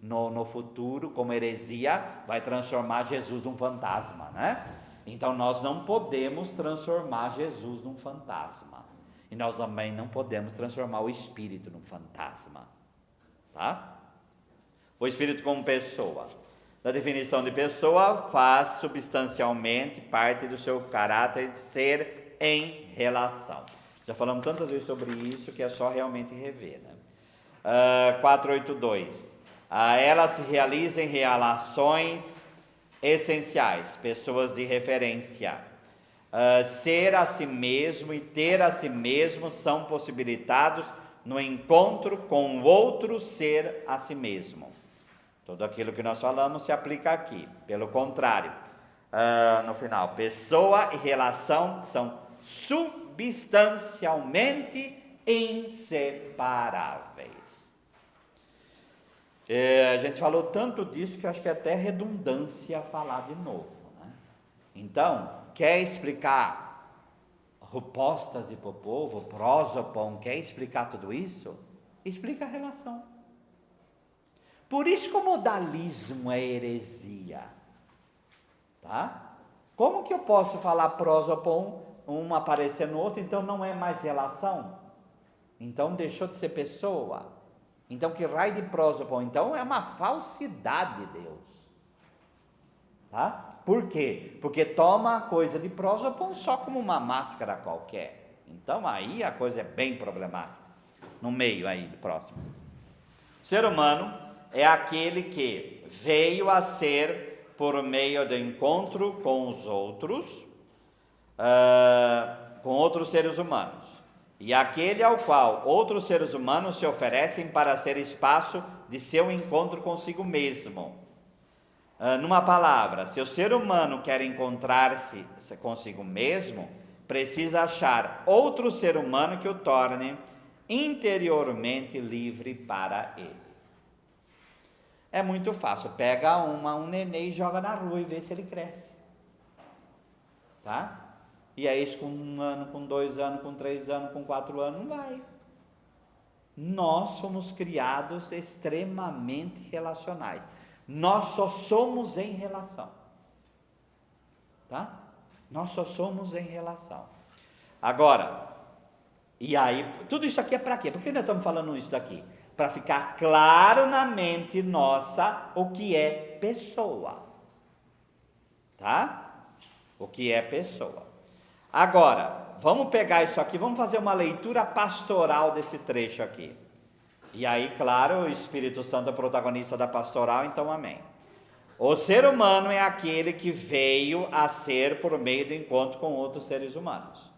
no futuro, como heresia, vai transformar Jesus num fantasma, né? Então nós não podemos transformar Jesus num fantasma. E nós também não podemos transformar o Espírito num fantasma, tá? O Espírito como pessoa. Da definição de pessoa, faz substancialmente parte do seu caráter de ser em relação. Já falamos tantas vezes sobre isso que é só realmente rever, né? 482. Ela se realiza em relações essenciais, pessoas de referência. Ser a si mesmo e ter a si mesmo são possibilitados no encontro com o outro ser a si mesmo. Tudo aquilo que nós falamos se aplica aqui. Pelo contrário, no final, pessoa e relação são substancialmente inseparáveis. A gente falou tanto disso que eu acho que é até redundância falar de novo, né? Então, quer explicar respostas para o povo, prosopon, quer explicar tudo isso? Explica a relação. Por isso que o modalismo é heresia. Tá? Como que eu posso falar prosopon, um aparecer no outro, então não é mais relação? Então deixou de ser pessoa? Então que raio de prosopon? Então é uma falsidade de Deus. Tá? Por quê? Porque toma a coisa de prosopon só como uma máscara qualquer. Então aí a coisa é bem problemática. No meio aí, próximo. O ser humano é aquele que veio a ser por meio do encontro com os outros, com outros seres humanos. E aquele ao qual outros seres humanos se oferecem para ser espaço de seu encontro consigo mesmo. Numa palavra, se o ser humano quer encontrar-se consigo mesmo, precisa achar outro ser humano que o torne interiormente livre para ele. É muito fácil, pega um neném e joga na rua e vê se ele cresce. Tá? E é isso com 1 ano, com 2 anos, com 3 anos, com 4 anos, não vai. Nós somos criados extremamente relacionais. Nós só somos em relação. Tá? Nós só somos em relação. Agora, e aí, tudo isso aqui é para quê? Por que nós estamos falando isso daqui? Para ficar claro na mente nossa o que é pessoa. Tá? O que é pessoa. Agora, vamos pegar isso aqui, vamos fazer uma leitura pastoral desse trecho aqui. E aí, claro, o Espírito Santo é o protagonista da pastoral, então amém. O ser humano é aquele que veio a ser por meio do encontro com outros seres humanos.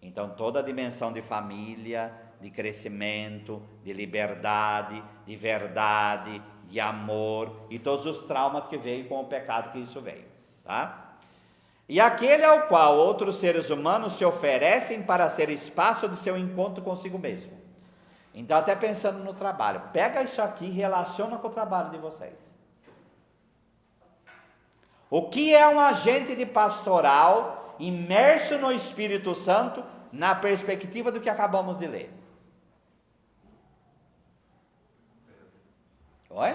Então, toda a dimensão de família, de crescimento, de liberdade, de verdade, de amor e todos os traumas que veio com o pecado que isso veio, tá? E aquele ao qual outros seres humanos se oferecem para ser espaço de seu encontro consigo mesmo. Então, até pensando no trabalho, pega isso aqui e relaciona com o trabalho de vocês. O que é um agente de pastoral imerso no Espírito Santo na perspectiva do que acabamos de ler? Oi?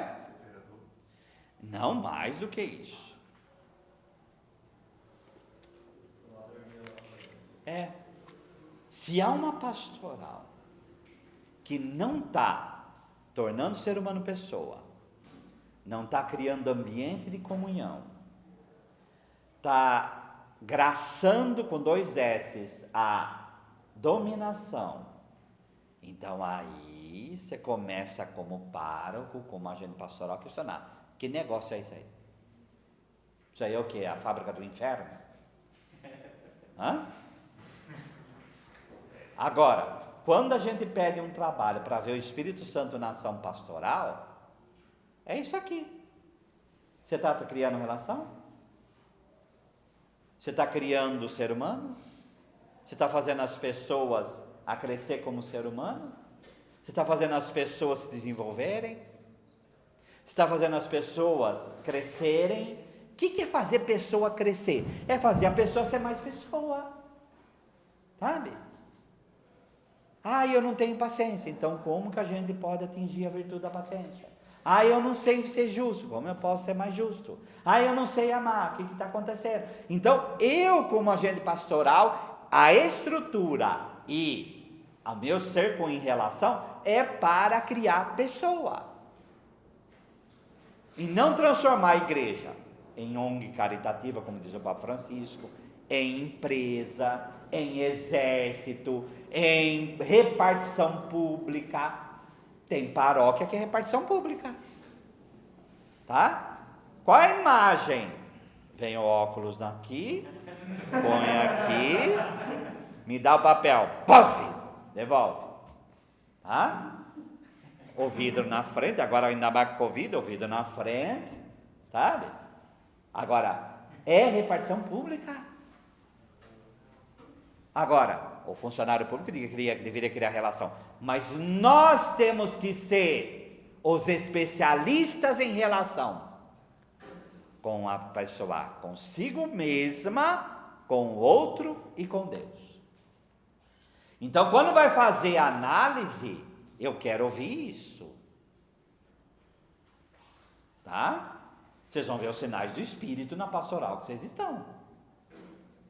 Não mais do que isso. Se há uma pastoral que não está tornando o ser humano pessoa, não está criando ambiente de comunhão, está graçando com 2 S's a dominação, então aí você começa como pároco, como agente pastoral a questionar, que negócio é isso aí? Isso aí é o que? A fábrica do inferno? Hã? Agora, quando a gente pede um trabalho para ver o Espírito Santo na ação pastoral, é isso aqui. Você está criando relação? Você está criando o ser humano? Você está fazendo as pessoas a crescer como ser humano? Você está fazendo as pessoas se desenvolverem? Você está fazendo as pessoas crescerem? O que é fazer pessoa crescer? É fazer a pessoa ser mais pessoa. Sabe? Eu não tenho paciência. Então, como que a gente pode atingir a virtude da paciência? Eu não sei ser justo. Como eu posso ser mais justo? Eu não sei amar. O que está acontecendo? Então, eu, como agente pastoral, a estrutura e o meu ser em relação é para criar pessoa. E não transformar a igreja em ONG caritativa, como diz o Papa Francisco, em empresa, em exército, em repartição pública. Tem paróquia que é repartição pública, tá? Qual a imagem? Vem o óculos aqui, põe aqui, me dá o papel, puff, devolve, tá? O vidro na frente, agora ainda mais com o vidro, o vidro na frente, sabe? Agora, é repartição pública. Agora, o funcionário público deveria criar relação, mas nós temos que ser os especialistas em relação com a pessoa, consigo mesma, com o outro e com Deus. Então, quando vai fazer análise, eu quero ouvir isso. Tá? Vocês vão ver os sinais do Espírito na pastoral que vocês estão.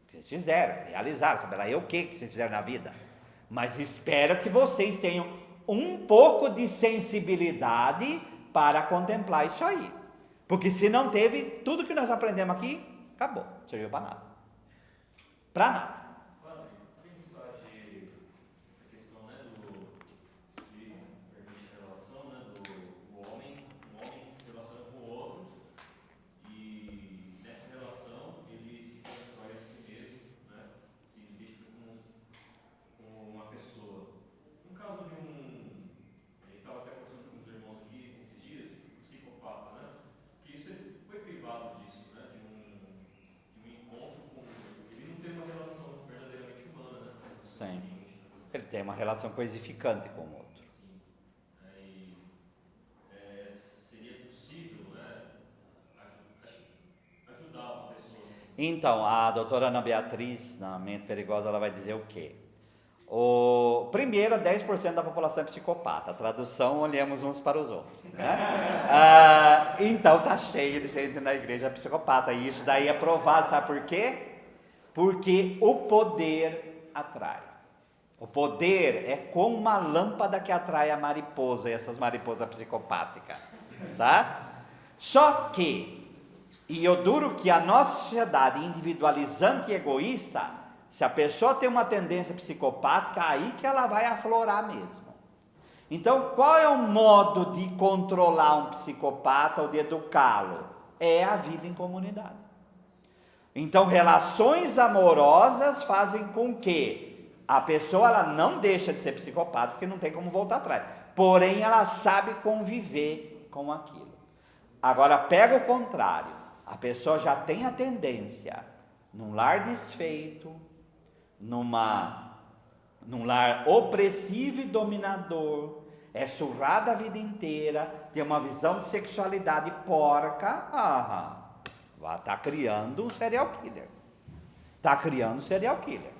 Que vocês fizeram, realizaram, sabe lá o que vocês fizeram na vida. Mas espero que vocês tenham um pouco de sensibilidade para contemplar isso aí. Porque se não teve, tudo que nós aprendemos aqui, acabou, não serviu para nada. Para nada. Pensar de essa questão, né, de permitir a relação, né, do homem, um homem se relaciona com o outro, e nessa relação ele se constrói a si mesmo, né, se identifica com uma pessoa. No caso de ele estava até conversando com os irmãos aqui esses dias, um psicopata, né, que isso ele foi privado disso, né, de um encontro com ele não tem uma relação verdadeiramente humana, né, com o seu Sim. ambiente. Ele tem uma relação coisificante com o outro. Sim. Aí, seria possível, né, ajudar uma pessoa assim. Então, a doutora Ana Beatriz, na Mente Perigosa, ela vai dizer o quê? Primeiro, 10% da população é psicopata. A tradução, olhemos uns para os outros. Né? Então, está cheio de gente na igreja psicopata. E isso daí é provado, sabe por quê? Porque o poder atrai. O poder é como uma lâmpada que atrai a mariposa, e essas mariposas psicopáticas. Tá? Só que, e eu duro que a nossa sociedade individualizante e egoísta, se a pessoa tem uma tendência psicopática, aí que ela vai aflorar mesmo. Então, qual é o modo de controlar um psicopata ou de educá-lo? É a vida em comunidade. Então, relações amorosas fazem com que a pessoa ela não deixa de ser psicopata, porque não tem como voltar atrás. Porém, ela sabe conviver com aquilo. Agora, pega o contrário. A pessoa já tem a tendência, num lar desfeito, num lar opressivo e dominador, é surrada a vida inteira, tem uma visão de sexualidade porca, está criando um serial killer. Está criando um serial killer.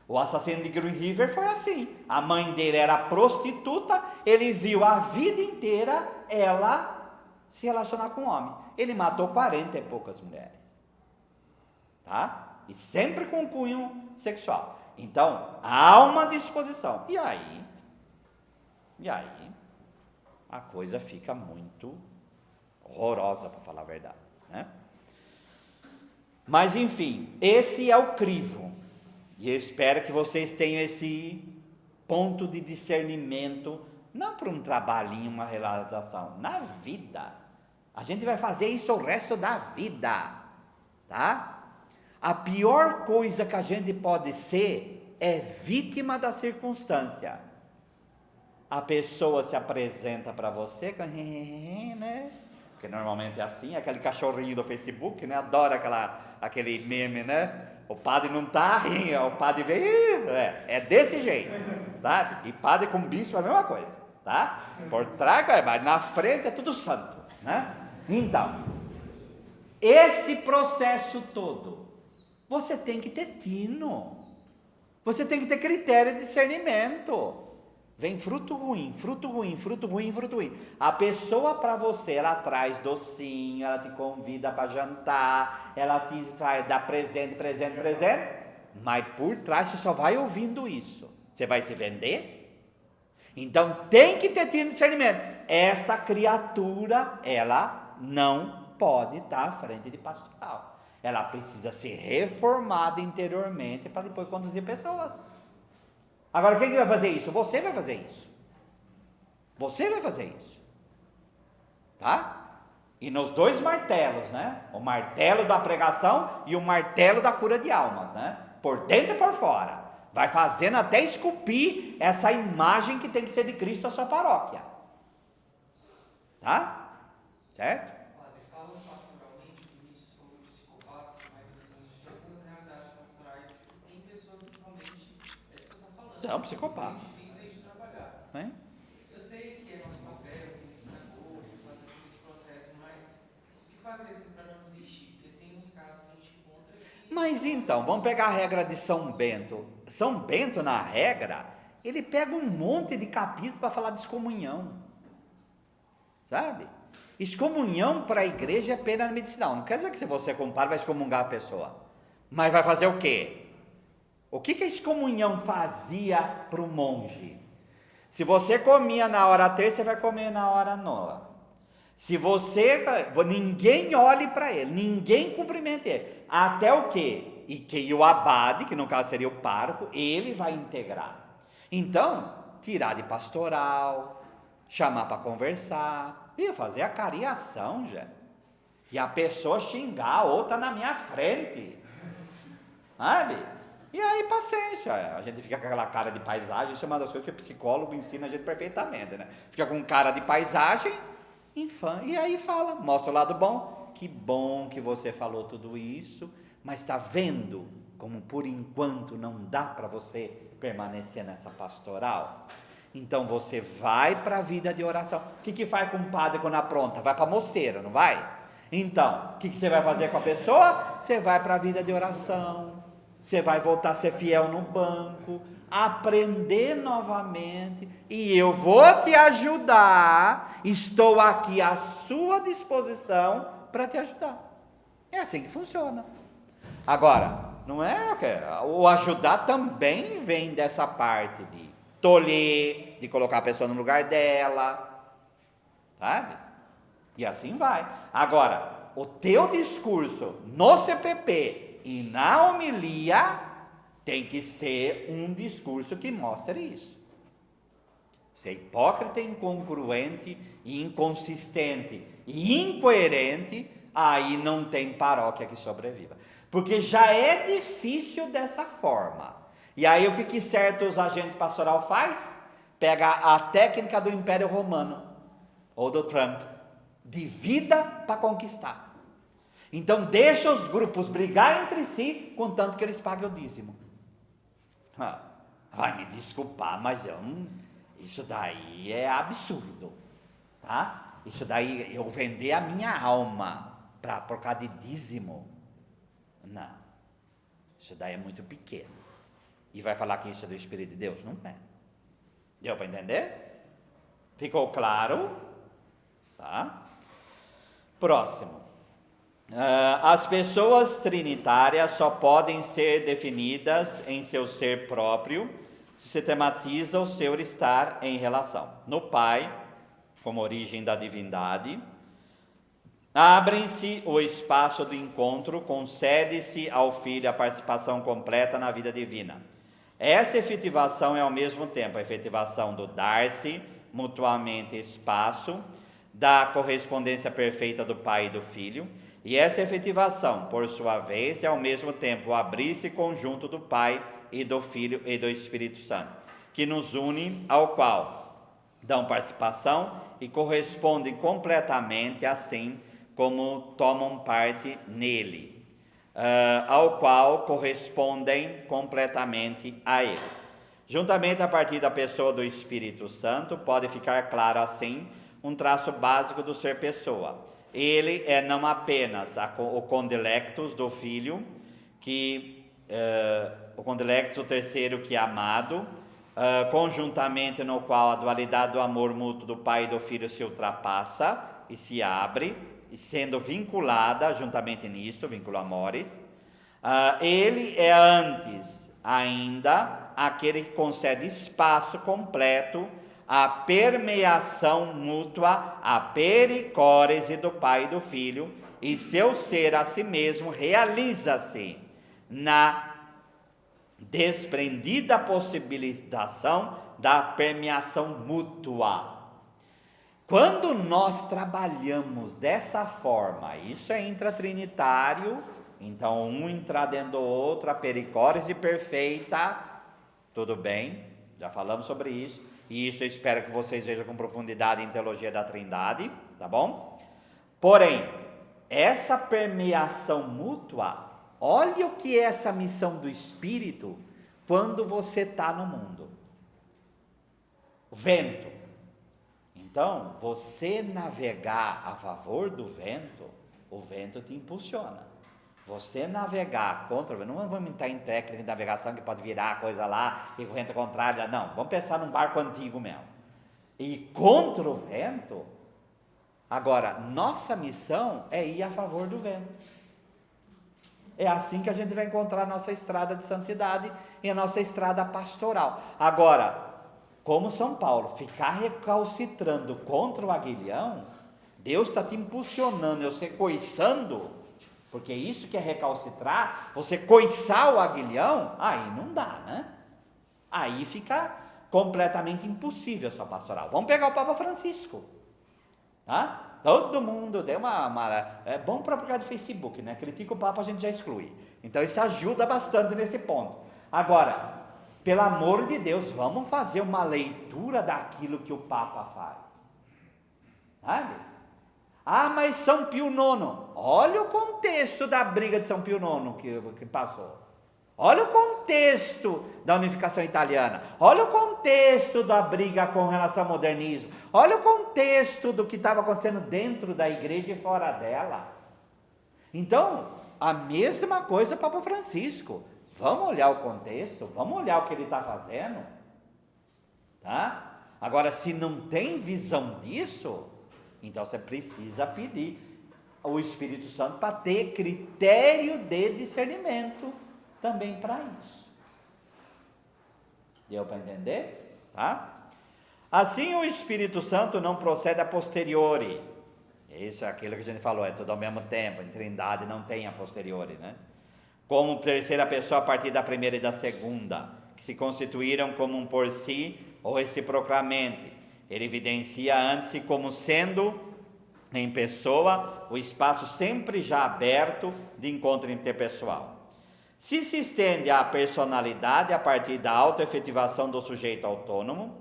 O assassino de Green River foi assim. A mãe dele era prostituta, ele viu a vida inteira ela se relacionar com homens. Ele matou 40 e poucas mulheres. Tá? E sempre com cunho sexual. Então, há uma disposição. E aí, a coisa fica muito horrorosa, para falar a verdade. Né? Mas, enfim, esse é o crivo. E eu espero que vocês tenham esse ponto de discernimento, não para um trabalhinho, uma realização, na vida. A gente vai fazer isso o resto da vida. Tá? A pior coisa que a gente pode ser é vítima da circunstância. A pessoa se apresenta para você, né? Porque normalmente é assim, aquele cachorrinho do Facebook, né? Adora aquele meme, né? O padre não está rindo, o padre veio, é desse jeito, tá? E padre com bispo é a mesma coisa, tá? Por trás, mas na frente é tudo santo, né? Então, esse processo todo, você tem que ter tino, você tem que ter critério de discernimento. Vem fruto ruim, fruto ruim, fruto ruim, fruto ruim. A pessoa para você, ela traz docinho, ela te convida para jantar, ela te vai dar presente, mas por trás você só vai ouvindo isso. Você vai se vender? Então tem que ter tino de discernimento. Esta criatura, ela não pode estar à frente de pastoral. Ela precisa ser reformada interiormente para depois conduzir pessoas. Agora, quem que vai fazer isso? Você vai fazer isso. Você vai fazer isso. Tá? E nos dois martelos, né? O martelo da pregação e o martelo da cura de almas, né? Por dentro e por fora. Vai fazendo até esculpir essa imagem que tem que ser de Cristo à sua paróquia. Tá? Certo? Padre, fala pastoralmente, Vinícius falou do psicopata, mas assim, já tem as realidades pastorais, tem pessoas que realmente, é isso que eu estou falando. É um psicopata. É difícil aí de trabalhar. Hein? Eu sei que é nosso papel, ministrar gol, fazer todo esse processo, mas o que fazer assim para não desistir? Porque tem uns casos que a gente encontra que... Mas então, vamos pegar a regra de São Bento. São Bento, na regra, ele pega um monte de capítulo para falar de excomunhão. Sabe? Excomunhão para a igreja é pena medicinal. Não quer dizer que se você é compadre vai excomungar a pessoa. Mas vai fazer o quê? O que a excomunhão fazia para o monge? Se você comia na hora terça, você vai comer na hora nova. Se você, ninguém olhe para ele, ninguém cumprimente ele. Até o quê? E que o abade, que no caso seria o pároco, ele vai integrar. Então, tirar de pastoral, chamar para conversar, e fazer a cariação, já. E a pessoa xingar a outra na minha frente. Sabe? E aí, paciência. A gente fica com aquela cara de paisagem, isso é uma das coisas que o psicólogo ensina a gente perfeitamente, né? Fica com cara de paisagem, e aí fala, mostra o lado bom. Que bom que você falou tudo isso, mas está vendo como por enquanto não dá para você permanecer nessa pastoral? Então você vai para a vida de oração. O que faz com o padre quando apronta? Vai para mosteiro, não vai? Então, o que você vai fazer com a pessoa? Você vai para a vida de oração, você vai voltar a ser fiel no banco, aprender novamente, e eu vou te ajudar, estou aqui à sua disposição para te ajudar. É assim que funciona. Agora, não é o ajudar também vem dessa parte de tolher, de colocar a pessoa no lugar dela, sabe? E assim vai. Agora, o teu discurso no CPP e na homilia tem que ser um discurso que mostre isso. Se é hipócrita, incongruente, inconsistente e incoerente, aí não tem paróquia que sobreviva. Porque já é difícil dessa forma. E aí o que certos agentes pastoral faz? Pega a técnica do Império Romano, ou do Trump, de vida para conquistar. Então deixa os grupos brigar entre si, contanto que eles paguem o dízimo. Vai me desculpar, mas isso daí é absurdo, tá? Isso daí, eu vender a minha alma por causa de dízimo, não, isso daí é muito pequeno. E vai falar que isso é do Espírito de Deus? Não é. Deu para entender? Ficou claro? Tá? Próximo. As pessoas trinitárias só podem ser definidas em seu ser próprio se sistematiza o seu estar em relação. No Pai, como origem da divindade, abre-se o espaço do encontro, concede-se ao Filho a participação completa na vida divina. Essa efetivação é ao mesmo tempo a efetivação do dar-se mutuamente espaço, da correspondência perfeita do Pai e do Filho, e essa efetivação, por sua vez, é ao mesmo tempo o abrir-se conjunto do Pai e do Filho e do Espírito Santo, que nos une, ao qual dão participação e correspondem completamente, assim como tomam parte nele, ao qual correspondem completamente a eles. Juntamente, a partir da pessoa do Espírito Santo, pode ficar claro assim um traço básico do ser pessoa. Ele é não apenas o condilectus do Filho, o condilectus, o terceiro que é amado, conjuntamente no qual a dualidade do amor mútuo do Pai e do Filho se ultrapassa e se abre, e sendo vinculada juntamente nisto, vínculo amoris. Ele é antes ainda aquele que concede espaço completo à permeação mútua, à pericórese do Pai e do Filho, e seu ser a si mesmo realiza-se na desprendida possibilitação da permeação mútua. Quando nós trabalhamos dessa forma, isso é intratrinitário, então um entrar dentro do outro, a pericórese perfeita, tudo bem, já falamos sobre isso. E isso eu espero que vocês vejam com profundidade em teologia da Trindade, tá bom? Porém, essa permeação mútua, olha o que é essa missão do Espírito quando você está no mundo. O vento. Então, você navegar a favor do vento, o vento te impulsiona. Você navegar contra o vento, não vamos entrar em técnica de navegação que pode virar a coisa lá e o vento contrário, não. Vamos pensar num barco antigo mesmo. E contra o vento, agora, nossa missão é ir a favor do vento. É assim que a gente vai encontrar a nossa estrada de santidade e a nossa estrada pastoral. Agora, como São Paulo ficar recalcitrando contra o aguilhão, Deus está te impulsionando, você coiçando, porque isso que é recalcitrar, você coiçar o aguilhão, aí não dá, né? Aí fica completamente impossível a sua pastoral. Vamos pegar o Papa Francisco, tá? Todo mundo deu é bom para causa do Facebook, né? Critica o Papa, a gente já exclui. Então isso ajuda bastante nesse ponto. Agora, pelo amor de Deus, vamos fazer uma leitura daquilo que o Papa faz. Sabe? Mas São Pio IX, olha o contexto da briga de São Pio IX que passou. Olha o contexto da unificação italiana. Olha o contexto da briga com relação ao modernismo. Olha o contexto do que estava acontecendo dentro da igreja e fora dela. Então, a mesma coisa para o Papa Francisco. Vamos olhar o contexto, vamos olhar o que ele está fazendo. Tá? Agora, se não tem visão disso, então você precisa pedir o Espírito Santo para ter critério de discernimento também para isso. Deu para entender? Tá? Assim, o Espírito Santo não procede a posteriori. Isso é aquilo que a gente falou, é tudo ao mesmo tempo. Em Trindade não tem a posteriori, né? Como terceira pessoa a partir da primeira e da segunda, que se constituíram como um por si ou reciprocamente. Ele evidencia antes como sendo em pessoa o espaço sempre já aberto de encontro interpessoal. Se estende à personalidade a partir da autoefetivação do sujeito autônomo,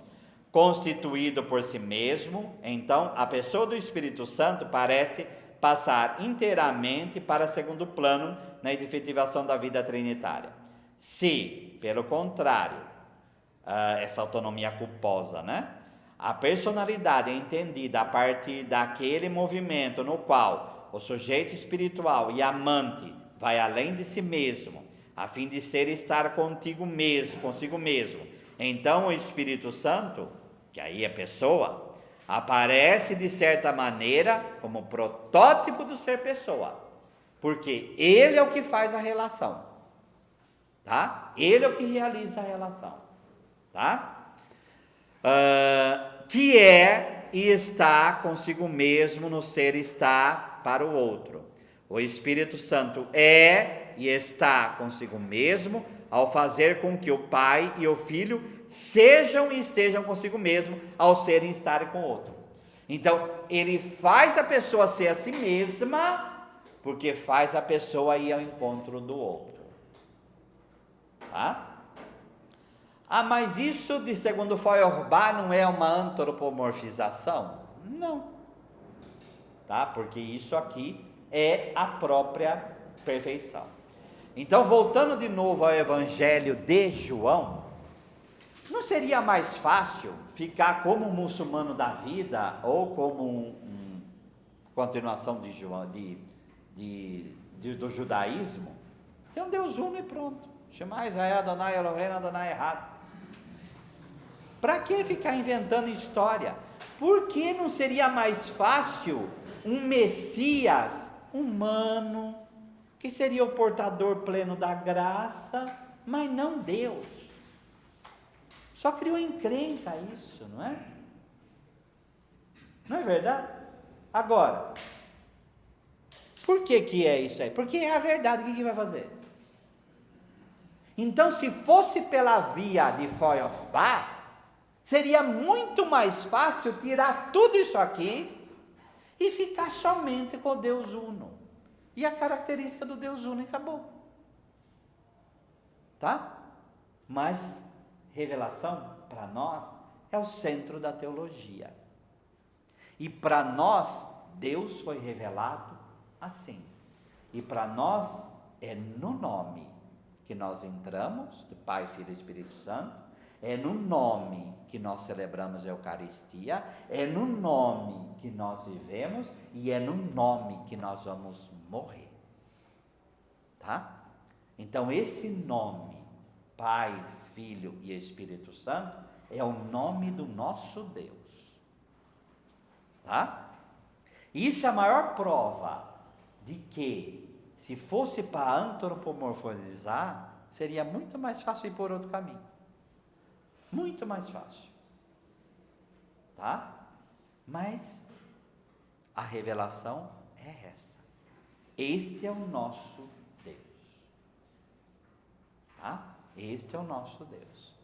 constituído por si mesmo, então a pessoa do Espírito Santo parece passar inteiramente para segundo plano na efetivação da vida trinitária. Se, pelo contrário, essa autonomia culposa, né? A personalidade é entendida a partir daquele movimento no qual o sujeito espiritual e amante vai além de si mesmo, a fim de ser estar consigo mesmo. Então o Espírito Santo, que aí é pessoa, aparece de certa maneira como protótipo do ser pessoa, porque ele é o que faz a relação, tá? Ele é o que realiza a relação, tá? Que é e está consigo mesmo no ser está para o outro. O Espírito Santo é e está consigo mesmo ao fazer com que o Pai e o Filho sejam e estejam consigo mesmo ao serem e estarem com o outro. Então, ele faz a pessoa ser a si mesma, porque faz a pessoa ir ao encontro do outro. Tá? Mas isso, de segundo Feuerbach, não é uma antropomorfização? Não. Tá? Porque isso aqui é a própria perfeição. Então, voltando de novo ao Evangelho de João, não seria mais fácil ficar como um muçulmano da vida ou como continuação de João, do judaísmo? Tem um Deus uno e pronto. Shema Israel, Adonai Eloheinu, Adonai Echad. Para que ficar inventando história? Por que não seria mais fácil um Messias humano, que seria o portador pleno da graça, mas não Deus? Só criou encrenca isso, não é? Não é verdade? Agora, por que é isso aí? Porque é a verdade, o que vai fazer? Então, se fosse pela via de Feuerbach, seria muito mais fácil tirar tudo isso aqui e ficar somente com o Deus Uno. E a característica do Deus Uno acabou. Tá? Mas revelação, para nós, é o centro da teologia. E para nós, Deus foi revelado assim. E para nós, é no nome que nós entramos, do Pai, Filho e Espírito Santo, é no nome que nós celebramos a Eucaristia, é no nome que nós vivemos e é no nome que nós vamos morrer. tá? Então esse nome, Pai, Filho e Espírito Santo, é o nome do nosso Deus, tá? Isso é a maior prova de que, se fosse para antropomorfizar, seria muito mais fácil ir por outro caminho, muito mais fácil, tá? Mas a revelação é essa. Este é o nosso Deus, tá? Este é o nosso Deus.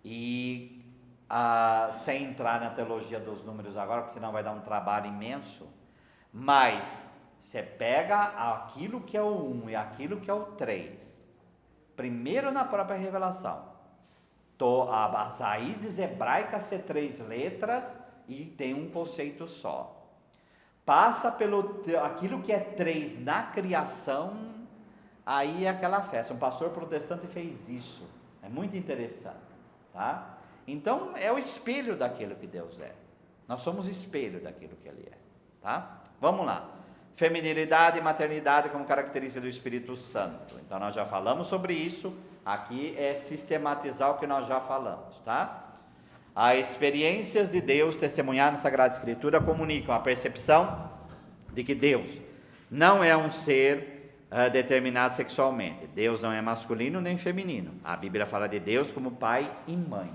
E sem entrar na teologia dos números agora, porque senão vai dar um trabalho imenso, mas você pega aquilo que é o 1 e aquilo que é o 3, primeiro na própria revelação, as raízes hebraicas ser 3 letras e tem um conceito só, passa pelo aquilo que é 3 na criação, aí é aquela festa. Um pastor protestante fez isso, é muito interessante, tá? Então é o espelho daquilo que Deus é, nós somos espelho daquilo que Ele é, tá? Vamos lá. Feminilidade e maternidade como característica do Espírito Santo. Então nós já falamos sobre isso. Aqui é sistematizar o que nós já falamos, tá? As experiências de Deus testemunhadas na Sagrada Escritura comunicam a percepção de que Deus não é um ser determinado sexualmente. Deus não é masculino nem feminino. A Bíblia fala de Deus como pai e mãe,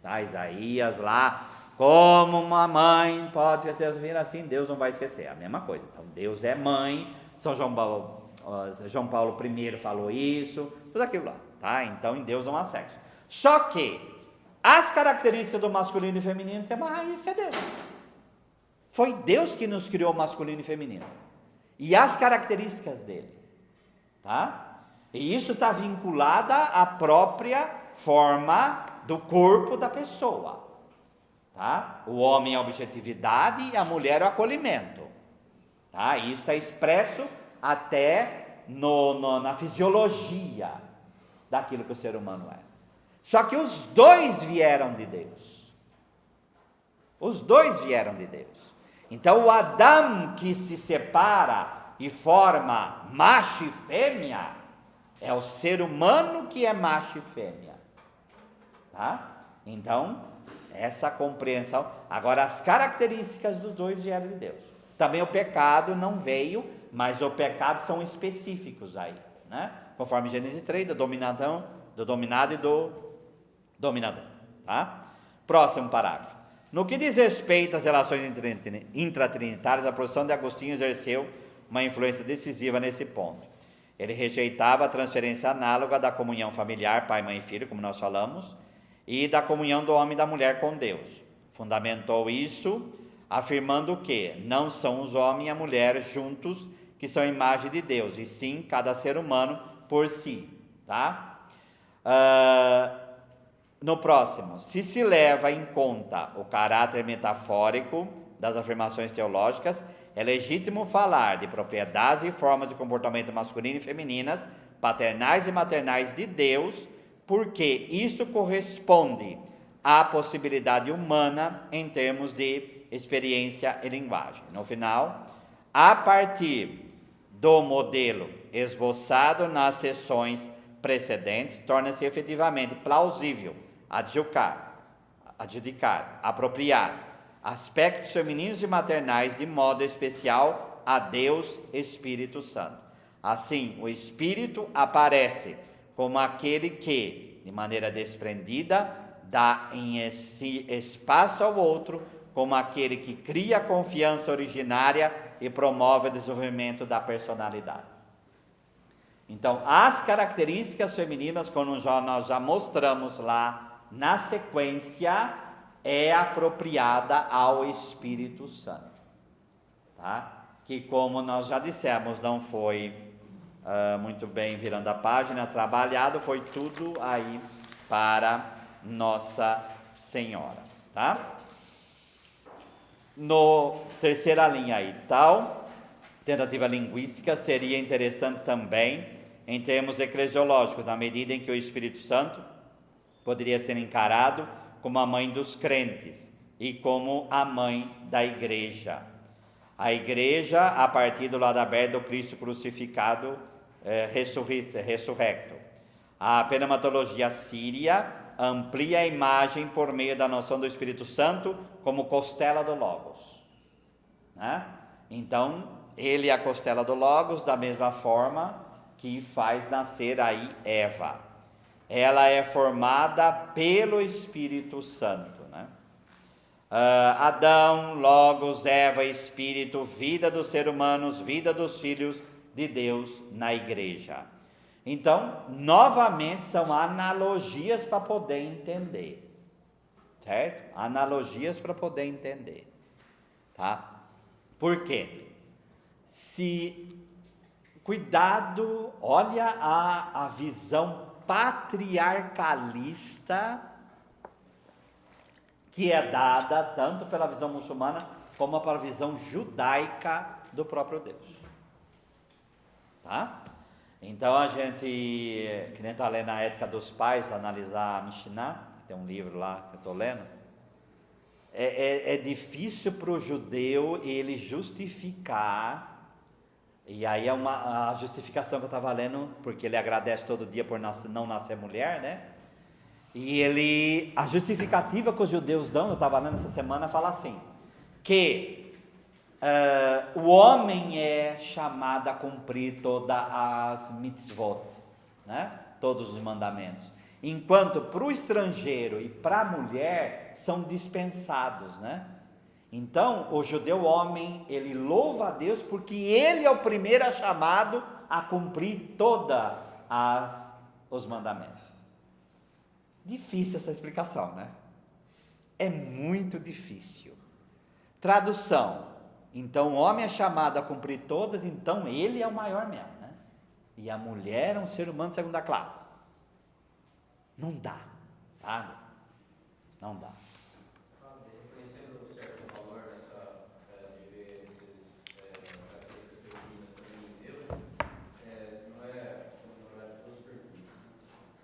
tá? Isaías lá, como uma mãe pode esquecer os filhos, assim Deus não vai esquecer, a mesma coisa. Então Deus é mãe, João Paulo I falou isso, tudo aquilo lá, tá? Então em Deus não há sexo. Só que as características do masculino e feminino tem uma raiz que é Deus. Foi Deus que nos criou masculino e feminino, e as características dele, tá? E isso está vinculado à própria forma do corpo da pessoa, tá? O homem é a objetividade e a mulher é o acolhimento, tá? Isso está expresso até na fisiologia daquilo que o ser humano é. Só que os dois vieram de Deus. Os dois vieram de Deus. Então o Adão que se separa e forma macho e fêmea é o ser humano que é macho e fêmea, tá? Então essa compreensão. Agora as características dos dois vieram de Deus. Também o pecado não veio, mas o pecado são específicos aí, né? Conforme Gênesis 3, do dominado e do dominador, tá? Próximo parágrafo. No que diz respeito às relações intratrinitárias, a posição de Agostinho exerceu uma influência decisiva nesse ponto. Ele rejeitava a transferência análoga da comunhão familiar, pai, mãe e filho, como nós falamos, e da comunhão do homem e da mulher com Deus. Fundamentou isso afirmando que não são os homem e a mulher juntos que são imagem de Deus, e sim cada ser humano por si, tá? No próximo, se leva em conta o caráter metafórico das afirmações teológicas, é legítimo falar de propriedades e formas de comportamento masculino e femininas, paternais e maternais de Deus, porque isso corresponde à possibilidade humana em termos de experiência e linguagem. No final, a partir do modelo esboçado nas sessões precedentes, torna-se efetivamente plausível adjudicar, apropriar aspectos femininos e maternais de modo especial a Deus Espírito Santo. Assim, o Espírito aparece como aquele que, de maneira desprendida, dá em esse espaço ao outro, como aquele que cria a confiança originária e promove o desenvolvimento da personalidade. Então, as características femininas, como nós já mostramos lá na sequência, é apropriada ao Espírito Santo, tá? Que, como nós já dissemos, não foi muito bem virando a página, trabalhado, foi tudo aí para Nossa Senhora, tá? No terceira linha aí, tal tentativa linguística seria interessante também em termos eclesiológicos, na medida em que o Espírito Santo poderia ser encarado como a mãe dos crentes e como a mãe da igreja. A igreja, a partir do lado aberto do Cristo crucificado ressurrecto. A pneumatologia síria amplia a imagem por meio da noção do Espírito Santo como costela do Logos, né? Então, ele é a costela do Logos, da mesma forma que faz nascer aí Eva. Ela é formada pelo Espírito Santo, né? Adão, Logos, Eva, Espírito, vida dos seres humanos, vida dos filhos de Deus na igreja. Então, novamente, são analogias para poder entender, certo? Analogias para poder entender, tá? Por quê? Cuidado, olha a visão patriarcalista que é dada tanto pela visão muçulmana como pela visão judaica do próprio Deus, tá? Então a gente, que nem está lendo a Ética dos Pais, analisar a Mishnah, tem um livro lá que eu estou lendo, é difícil para o judeu ele justificar, e aí é a justificação que eu estava lendo, porque ele agradece todo dia por não nascer mulher, né? E a justificativa que os judeus dão, eu estava lendo essa semana, fala assim, que o homem é chamado a cumprir todas as mitzvot, né? Todos os mandamentos, enquanto para o estrangeiro e para a mulher são dispensados, né? Então o judeu homem, ele louva a Deus porque ele é o primeiro chamado a cumprir todos os mandamentos. Difícil essa explicação, né? É muito difícil. Tradução: então o homem é chamado a cumprir todas, então ele é o maior mesmo, né? E a mulher é um ser humano de segunda classe. Não dá, sabe? Não dá. Reconhecendo o certo valor de ver essas características femininas também em Deus, não é, na verdade, duas perguntas.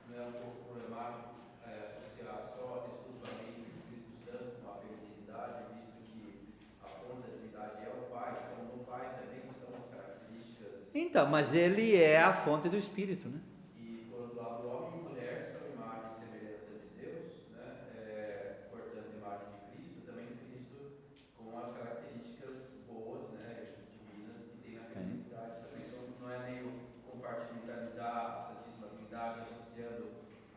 Não é um pouco problemático associar só exclusivamente o Espírito Santo com a feminilidade, visto que a fonte da divindade é o Pai, então no Pai também estão as características. Então, mas ele é a fonte do Espírito, né? E por outro lado, homem e mulher são imagem e semelhança de Deus, né? Portanto, imagem de Cristo, também Cristo com as características boas, né? Divinas que tem na feminilidade também. Então, não é meio compartimentalizar a Santíssima Trindade associando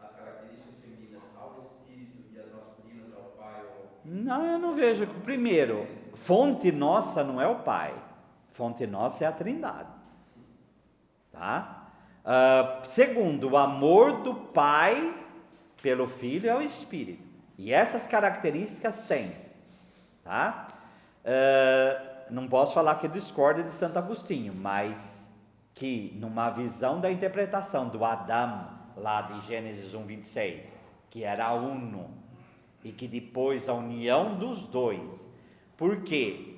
as características femininas ao Espírito e as masculinas ao Pai ou ao Filho. Não, eu não vejo. Primeiro, fonte nossa não é o Pai, fonte nossa é a Trindade, tá? Segundo, o amor do Pai pelo Filho é o Espírito, e essas características tem, tá? Não posso falar que discorda de Santo Agostinho, mas que numa visão da interpretação do Adão, lá de Gênesis 1:26, que era uno, e que depois a união dos dois, porque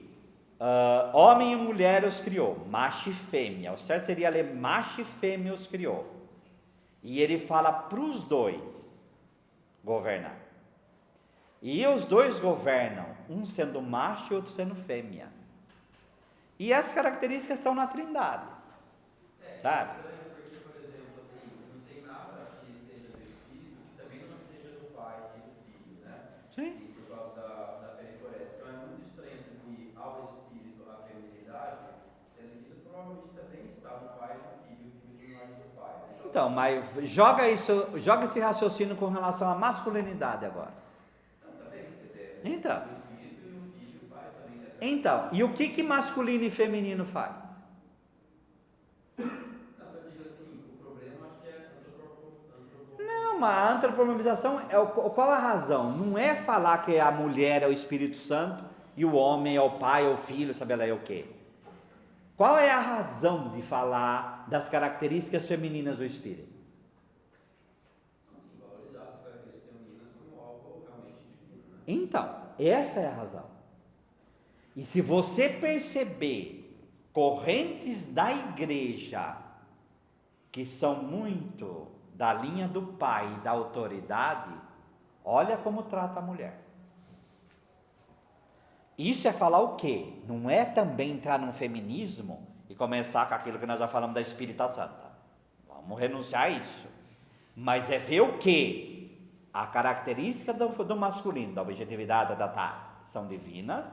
homem e mulher os criou, macho e fêmea, o certo seria ler macho e fêmea os criou, e ele fala para os dois governar, e os dois governam, um sendo macho e outro sendo fêmea, e as características estão na Trindade, sabe? É estranho porque, por exemplo, assim, não tem nada que seja do Espírito que também não seja do Pai e do Filho, né? Sim. Por causa da pericorese. Então é muito estranho atribuir ao Espírito a feminilidade, sendo que isso provavelmente também está no Pai e no Filho, o Filho no do Pai. Né? Então, mas joga esse raciocínio com relação à masculinidade agora. Não, também, quer dizer, Então. o Espírito e o Filho e o Pai também tem essa. Então, e o que masculino e feminino faz? Não, eu digo assim, o problema acho que é Não, mas a antropomorfização, qual a razão? Não é falar que a mulher é o Espírito Santo e o homem é o Pai, ou o Filho, sabe lá é o quê? Qual é a razão de falar das características femininas do Espírito? assim, valorizar essas características femininas como algo realmente divino, né? Então, essa é a razão. E se você perceber correntes da igreja que são muito da linha do pai e da autoridade, olha como trata a mulher. Isso é falar o quê? Não é também entrar num feminismo e começar com aquilo que nós já falamos da Espírita Santa. vamos renunciar a isso. Mas é ver o que? A característica do masculino, da objetividade são divinas,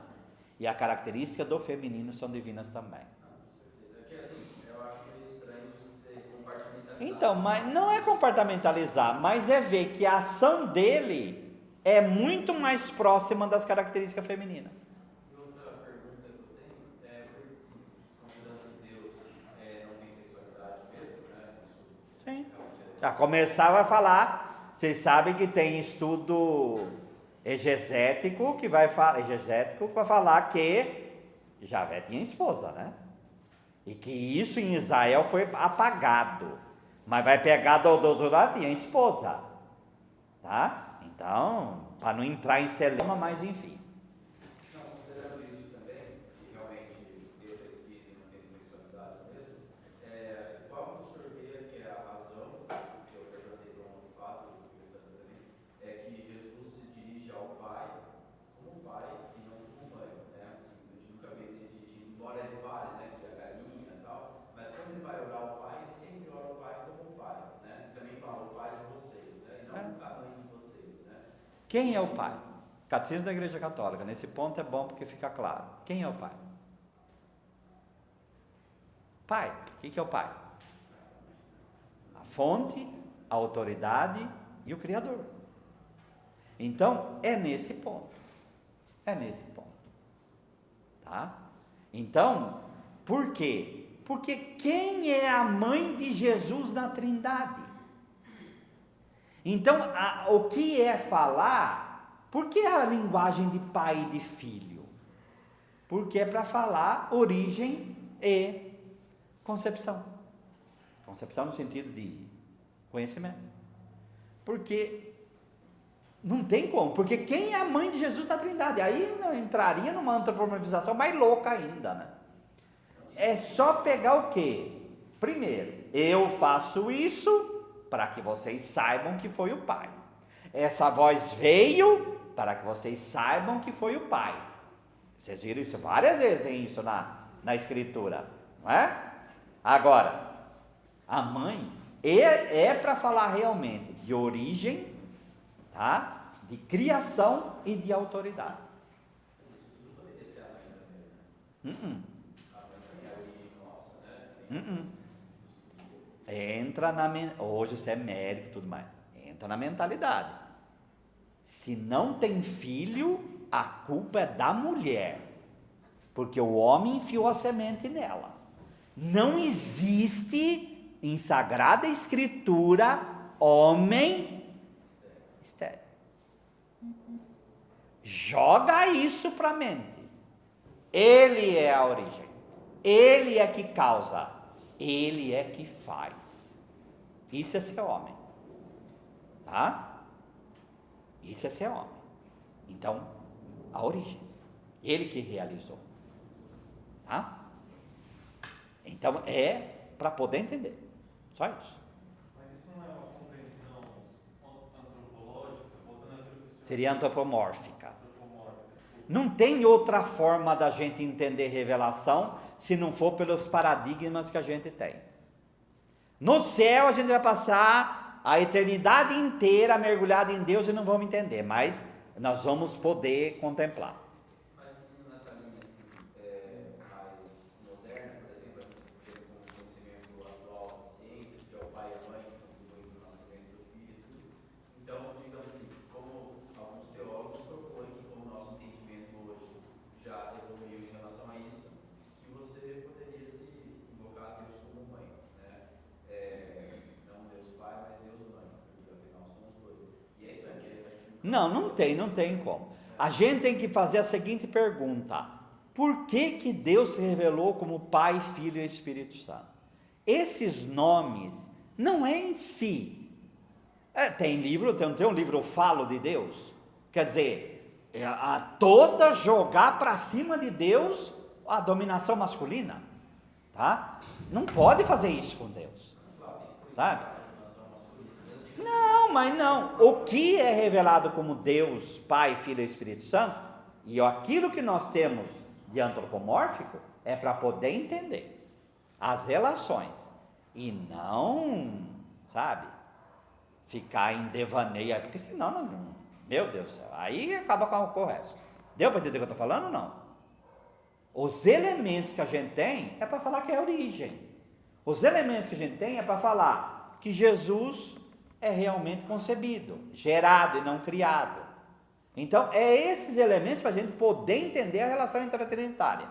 e a característica do feminino são divinas também. É que assim, eu acho meio estranho você compartimentalizar. Então, mas não é compartimentalizar, mas é ver que a ação dele é muito mais próxima das características femininas. E outra pergunta que eu tenho é, considerando que Deus não tem sexualidade mesmo, né? Isso Sim. realmente Já começava a falar, vocês sabem que tem estudo exegético que vai falar que Javé tinha esposa, né? E que isso em Israel foi apagado. Mas vai pegar do outro lado, tinha esposa. Tá? Então, para não entrar em celema, mas enfim. Não, considerando isso também, que realmente Deus é espírito e não tem sexualidade mesmo, qual o senhor vê que é a razão, que eu perguntei para um fato, é que Jesus se dirige ao Pai como Pai e não como Mãe, né? Assim, a gente nunca vê ele se dirigir, embora ele fale, né, que é a galinha e tal, mas quando ele vai orar ao Pai, ele sempre ora ao Pai como Pai, né? Também fala o Pai de vocês, né? E não nunca a mãe de vocês, né? Quem é o pai? Catecismo da Igreja Católica. Nesse ponto é bom porque fica claro. Quem é o pai? Pai. O que é o pai? A fonte, a autoridade e o Criador. Então, é nesse ponto. É nesse ponto. Tá? Então, por quê? Porque quem é a mãe de Jesus na Trindade? Então, o que é falar? Por que a linguagem de pai e de filho? Porque é para falar origem e concepção. Concepção no sentido de conhecimento. Porque não tem como. Porque quem é a mãe de Jesus na Trindade? Aí não entraria numa antropomorfização mais louca ainda, né? É só pegar o quê? Primeiro, eu faço isso para que vocês saibam que foi o Pai. Essa voz veio para que vocês saibam que foi o Pai. Vocês viram isso várias vezes, tem isso na Escritura, não é? Agora, a mãe é para falar realmente de origem, tá? De criação e de autoridade. Isso tudo poderia ser a mãe também, né? A mãe também é a origem nossa, né? Entra hoje você é médico e tudo mais, entra na mentalidade. Se não tem filho, a culpa é da mulher, porque o homem enfiou a semente nela. Não existe em Sagrada Escritura homem estéril. Joga isso para a mente. Ele é a origem, ele é que causa, ele é que faz. Isso é ser homem. Tá? Isso é ser homem. Então, a origem. Ele que realizou. Tá? Então, é para poder entender. Só isso. Mas isso não é uma compreensão antropológica, voltando àquilo que o senhor... Seria antropomórfica. Antropomórfica. Não tem outra forma da gente entender revelação se não for pelos paradigmas que a gente tem. No céu a gente vai passar a eternidade inteira mergulhada em Deus e não vamos entender, mas nós vamos poder contemplar. Mas nessa linha mais moderna, por exemplo, a gente tem como conhecimento atual da ciência, que é o pai e a mãe, que contribuem para o nascimento do filho e tudo. Então, digamos assim, como alguns teólogos propõem que como o nosso entendimento hoje já evoluiu em relação a isso, que você poderia se invocar a Deus como mãe, né? Não Deus pai, mas Deus mãe, porque afinal são os dois. E é isso aqui, a gente Não tem como. A gente tem que fazer a seguinte pergunta: por que Deus se revelou como Pai, Filho e Espírito Santo? Esses nomes não é em si. Tem um livro, Eu Falo de Deus. Quer dizer, a toda jogar para cima de Deus a dominação masculina. Tá? Não pode fazer isso com Deus. Sabe? Não, mas não. O que é revelado como Deus, Pai, Filho e Espírito Santo, e aquilo que nós temos de antropomórfico, é para poder entender as relações e não, sabe, ficar em devaneio, porque senão, meu Deus do céu, aí acaba com o resto. Deu para entender o que eu estou falando ou não? Os elementos que a gente tem é para falar que é a origem. Os elementos que a gente tem é para falar que Jesus é realmente concebido, gerado e não criado. Então, é esses elementos para a gente poder entender a relação intratrinitária.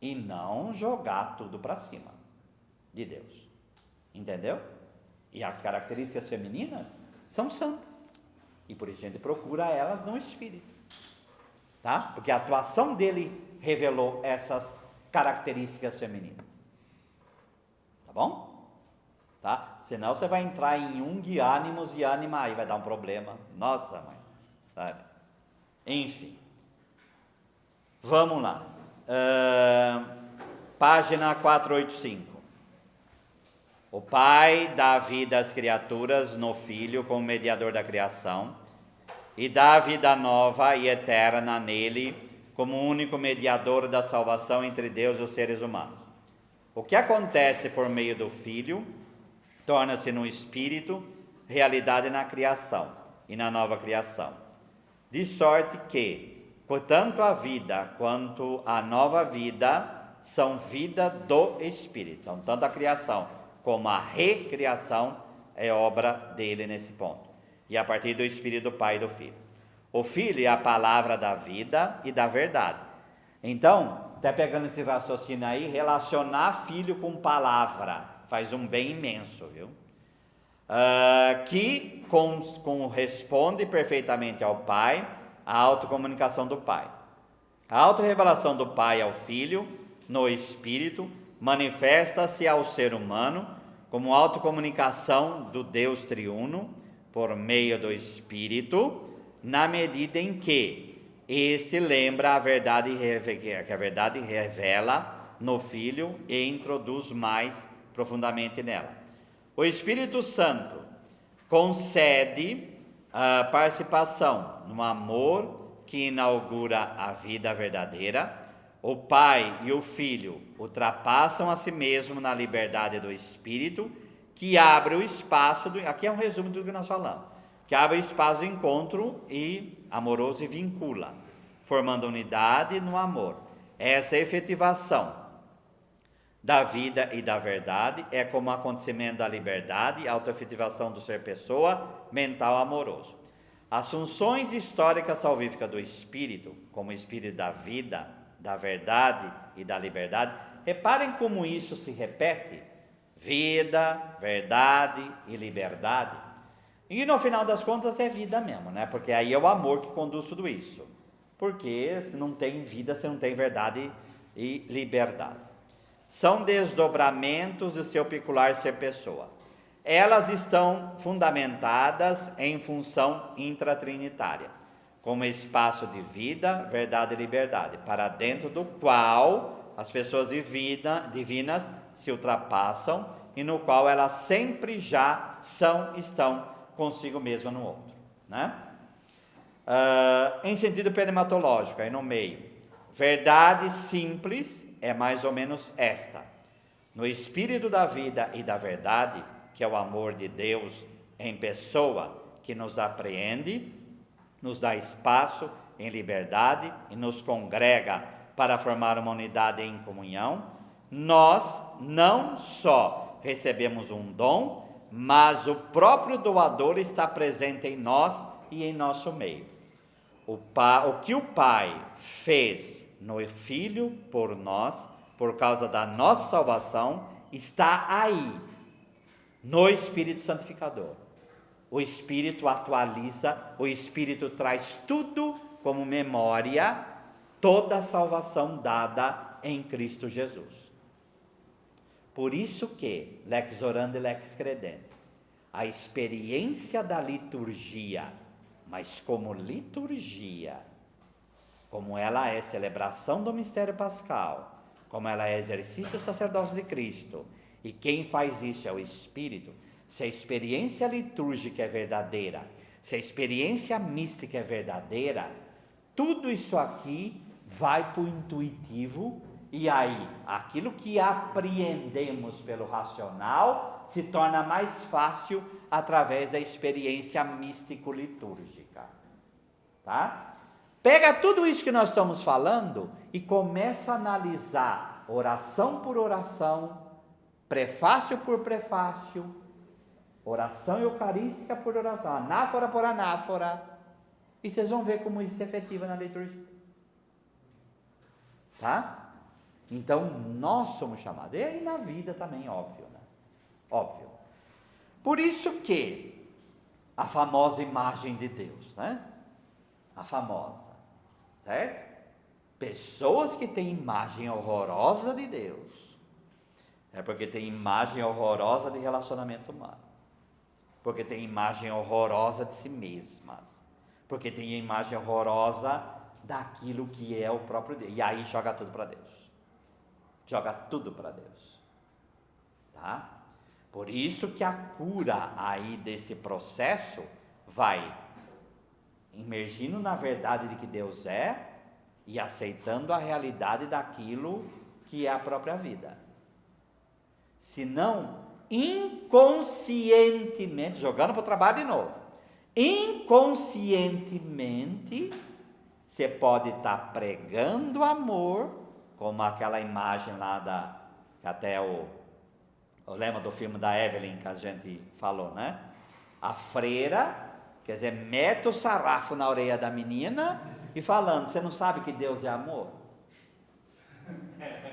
E não jogar tudo para cima de Deus. Entendeu? E as características femininas são santas. E por isso a gente procura elas no Espírito. Tá? Porque a atuação dele revelou essas características femininas. Tá bom? Tá? Senão você vai entrar em Jung, ânimos e ânima, aí vai dar um problema. Nossa, mãe. Sabe? Enfim. Vamos lá. Página 485. O Pai dá vida às criaturas no Filho como mediador da criação e dá vida nova e eterna nele como único mediador da salvação entre Deus e os seres humanos. O que acontece por meio do Filho torna-se no Espírito realidade na criação e na nova criação, de sorte que tanto a vida quanto a nova vida são vida do Espírito. Então, tanto a criação como a recriação é obra dele nesse ponto. E a partir do Espírito do Pai e do Filho. O Filho é a palavra da vida e da verdade. Então, até pegando esse raciocínio aí, relacionar filho com palavra faz um bem imenso, viu? Que corresponde perfeitamente ao Pai, a autocomunicação do Pai. A autorrevelação do Pai ao Filho, no Espírito, manifesta-se ao ser humano como autocomunicação do Deus triuno, por meio do Espírito, na medida em que este lembra a verdade, que a verdade revela no Filho e introduz mais profundamente nela. O Espírito Santo concede a participação no amor que inaugura a vida verdadeira. O Pai e o Filho ultrapassam a si mesmo na liberdade do Espírito, que abre o espaço, aqui é um resumo do que nós falamos, que abre o espaço do encontro e amoroso e vincula, formando unidade no amor. Essa efetivação da vida e da verdade é como acontecimento da liberdade e autoefetivação do ser pessoa, mental amoroso. As funções históricas salvíficas do Espírito, como o Espírito da vida, da verdade e da liberdade, reparem como isso se repete: vida, verdade e liberdade. E no final das contas é vida mesmo, né? Porque aí é o amor que conduz tudo isso. Porque se não tem vida, você não tem verdade e liberdade. São desdobramentos do seu peculiar ser pessoa. Elas estão fundamentadas em função intratrinitária, como espaço de vida, verdade e liberdade, para dentro do qual as pessoas divinas se ultrapassam e no qual elas sempre já estão consigo mesma no outro, né? Em sentido pneumatológico, aí no meio, verdade simples é mais ou menos esta: no espírito da vida e da verdade, que é o amor de Deus em pessoa, que nos apreende, nos dá espaço em liberdade e nos congrega para formar uma unidade em comunhão, nós não só recebemos um dom, mas o próprio doador está presente em nós e em nosso meio. O que o Pai fez no Filho por nós, por causa da nossa salvação, está aí, no Espírito Santificador. O Espírito atualiza, o Espírito traz tudo como memória, toda a salvação dada em Cristo Jesus. Por isso que, lex orandi, lex credendo, a experiência da liturgia, mas como liturgia, como ela é celebração do mistério pascal, como ela é exercício sacerdócio de Cristo, e quem faz isso é o Espírito. Se a experiência litúrgica é verdadeira, se a experiência mística é verdadeira, tudo isso aqui vai para o intuitivo e aí aquilo que apreendemos pelo racional se torna mais fácil através da experiência místico-litúrgica, tá? Pega tudo isso que nós estamos falando e começa a analisar oração por oração, prefácio por prefácio, oração eucarística por oração, anáfora por anáfora, e vocês vão ver como isso é efetivo na liturgia, tá? Então nós somos chamados, e aí na vida também, óbvio, né? Óbvio. Por isso que a famosa imagem de Deus, né? A famosa, certo? Pessoas que têm imagem horrorosa de Deus, é porque tem imagem horrorosa de relacionamento humano, porque tem imagem horrorosa de si mesmas, porque tem imagem horrorosa daquilo que é o próprio Deus, e aí joga tudo para Deus. Joga tudo para Deus, tá? Por isso que a cura aí desse processo vai imergindo na verdade de que Deus é e aceitando a realidade daquilo que é a própria vida. Senão, inconscientemente, jogando para o trabalho de novo, inconscientemente, você pode estar pregando amor, como aquela imagem lá que até eu lembro do filme da Evelyn que a gente falou, né? A freira, quer dizer, mete o sarrafo na orelha da menina e falando, você não sabe que Deus é amor?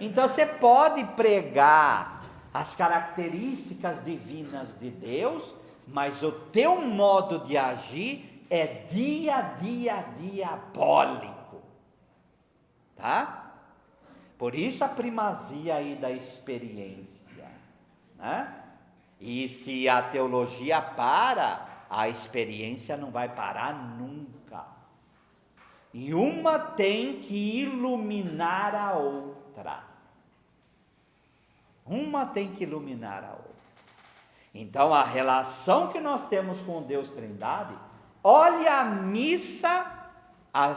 Então você pode pregar as características divinas de Deus, mas o teu modo de agir é dia a dia diabólico, tá? Por isso a primazia aí da experiência, né? E se a teologia para, a experiência não vai parar nunca. E uma tem que iluminar a outra. Uma tem que iluminar a outra. Então a relação que nós temos com Deus Trindade, olha a missa, a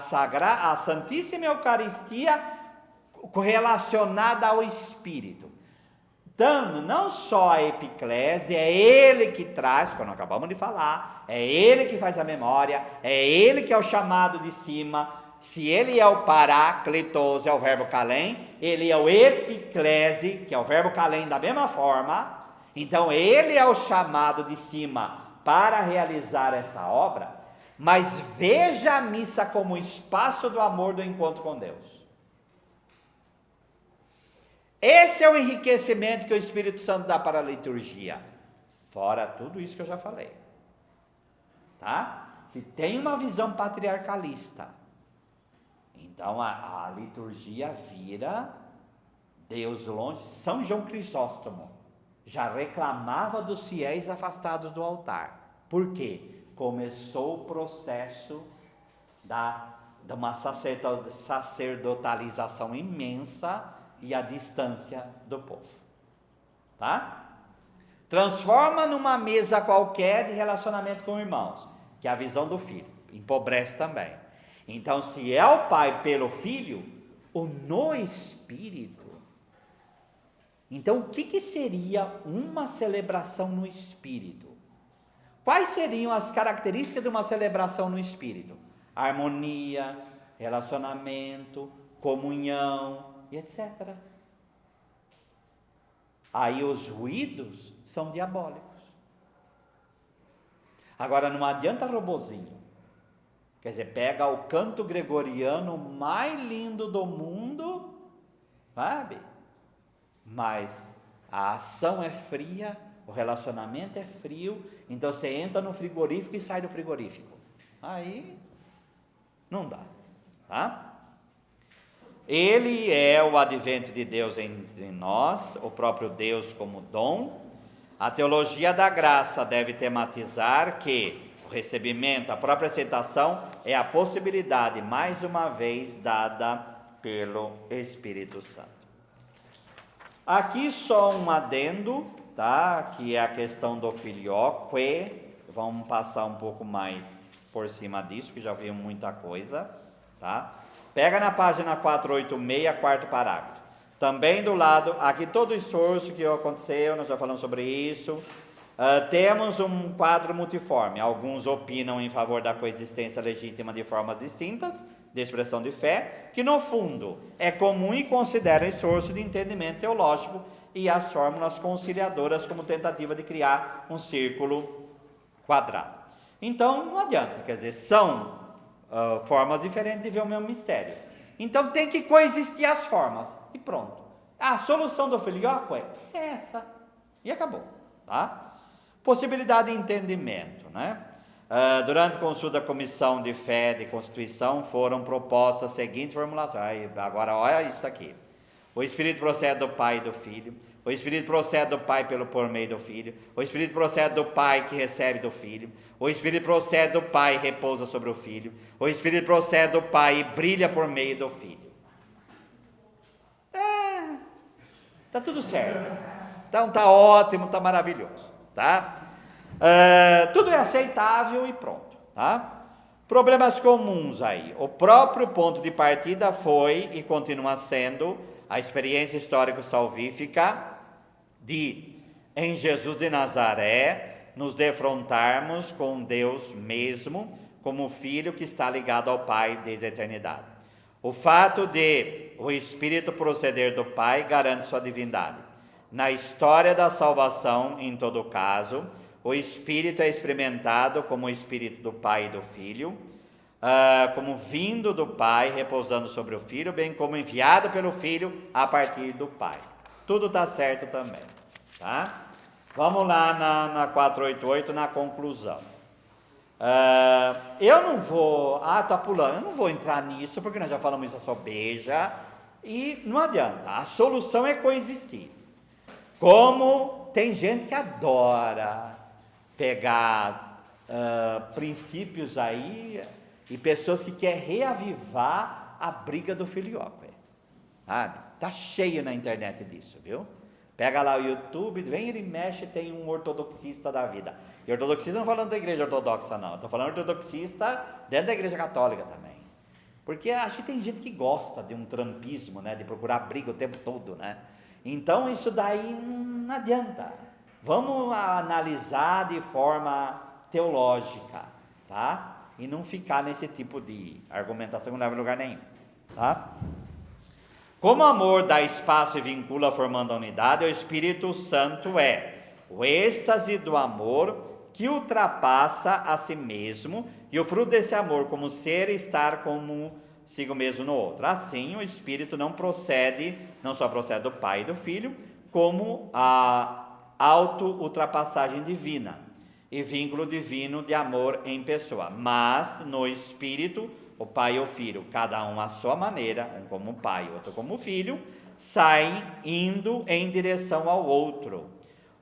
Santíssima Eucaristia relacionada ao Espírito, dando não só a epiclese, é Ele que traz, quando acabamos de falar, é Ele que faz a memória, é Ele que é o chamado de cima. Se Ele é o Paráclitos, é o verbo kalem, Ele é o epiclese, que é o verbo kalem da mesma forma, então Ele é o chamado de cima para realizar essa obra, mas veja a missa como espaço do amor do encontro com Deus. Esse é o enriquecimento que o Espírito Santo dá para a liturgia, fora tudo isso que eu já falei, tá? Se tem uma visão patriarcalista, então a liturgia vira Deus longe. São João Crisóstomo já reclamava dos fiéis afastados do altar. Por quê? Começou o processo de uma sacerdotalização imensa e a distância do povo, tá? Transforma numa mesa qualquer de relacionamento com irmãos, que é a visão do filho, empobrece também. Então, se é o Pai pelo Filho, o no Espírito. Então, o que seria uma celebração no Espírito? Quais seriam as características de uma celebração no Espírito? Harmonia, relacionamento, comunhão e etc. Aí os ruídos são diabólicos. Agora não adianta robozinho. Quer dizer, pega o canto gregoriano mais lindo do mundo, sabe? Mas a ação é fria, o relacionamento é frio, então você entra no frigorífico e sai do frigorífico. Aí não dá, tá? Ele é o advento de Deus entre nós, o próprio Deus como dom. A teologia da graça deve tematizar que o recebimento, a própria aceitação, é a possibilidade, mais uma vez, dada pelo Espírito Santo. Aqui só um adendo, tá? Que é a questão do filioque. Vamos passar um pouco mais por cima disso, que já vimos muita coisa, tá? Pega na página 486, quarto parágrafo. Também do lado, aqui todo o esforço que aconteceu, nós já falamos sobre isso. Temos um quadro multiforme. Alguns opinam em favor da coexistência legítima de formas distintas de expressão de fé, que no fundo é comum e consideram esforço de entendimento teológico e as fórmulas conciliadoras como tentativa de criar um círculo quadrado. Então não adianta, quer dizer, são formas diferentes de ver o mesmo mistério. Então tem que coexistir as formas e pronto. A solução do filioque é essa e acabou, tá? Possibilidade de entendimento, né? Durante o consulta da Comissão de Fé de Constituição foram propostas as seguintes formulações. Agora olha isso aqui. O Espírito procede do Pai e do Filho. O Espírito procede do Pai por meio do Filho. O Espírito procede do Pai que recebe do Filho. O Espírito procede do Pai e repousa sobre o Filho. O Espírito procede do Pai e brilha por meio do Filho. Tá tudo certo. Então tá ótimo, tá maravilhoso, tá? Tudo é aceitável e pronto, tá? Problemas comuns aí. O próprio ponto de partida foi e continua sendo a experiência histórico-salvífica de, em Jesus de Nazaré, nos defrontarmos com Deus mesmo, como Filho que está ligado ao Pai desde a eternidade. O fato de o Espírito proceder do Pai garante sua divindade. Na história da salvação, em todo caso, o Espírito é experimentado como o Espírito do Pai e do Filho, como vindo do Pai, repousando sobre o Filho, bem como enviado pelo Filho a partir do Pai. Tudo está certo também, tá? Vamos lá na 488, na conclusão. Eu não vou, tá pulando, eu não vou entrar nisso, porque nós já falamos isso sobre beija, e não adianta, a solução é coexistir. Como tem gente que adora pegar princípios aí, e pessoas que querem reavivar a briga do filioque, sabe? Tá cheio na internet disso, viu? Pega lá o YouTube, vem ele mexe, tem um ortodoxista da vida. E ortodoxista não falando da igreja ortodoxa não, estou falando ortodoxista dentro da igreja católica também. Porque acho que tem gente que gosta de um trampismo, né? De procurar briga o tempo todo, né? Então isso daí não adianta. Vamos analisar de forma teológica, tá? E não ficar nesse tipo de argumentação que não leva a lugar nenhum, tá? Como o amor dá espaço e vincula formando a unidade, o Espírito Santo é o êxtase do amor que ultrapassa a si mesmo, e o fruto desse amor como ser e estar como sigo mesmo no outro. Assim, o Espírito não só procede do Pai e do Filho, como a auto-ultrapassagem divina e vínculo divino de amor em pessoa, mas no Espírito, o Pai e o Filho, cada um à sua maneira, um como Pai, outro como Filho, saem indo em direção ao outro.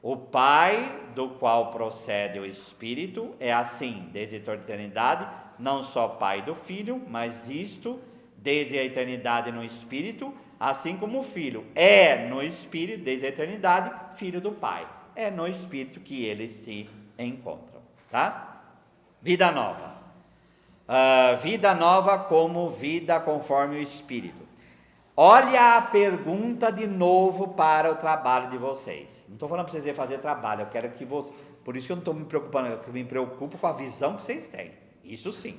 O Pai, do qual procede o Espírito, é assim, desde toda a eternidade, não só Pai do Filho, mas isto, desde a eternidade no Espírito, assim como o Filho é no Espírito, desde a eternidade, Filho do Pai. É no Espírito que eles se encontram, tá? Vida nova. Vida nova como vida conforme o Espírito. Olha a pergunta de novo para o trabalho de vocês. Não estou falando para vocês fazer trabalho, eu quero que vocês... Por isso que eu não estou me preocupando, eu me preocupo com a visão que vocês têm. Isso sim.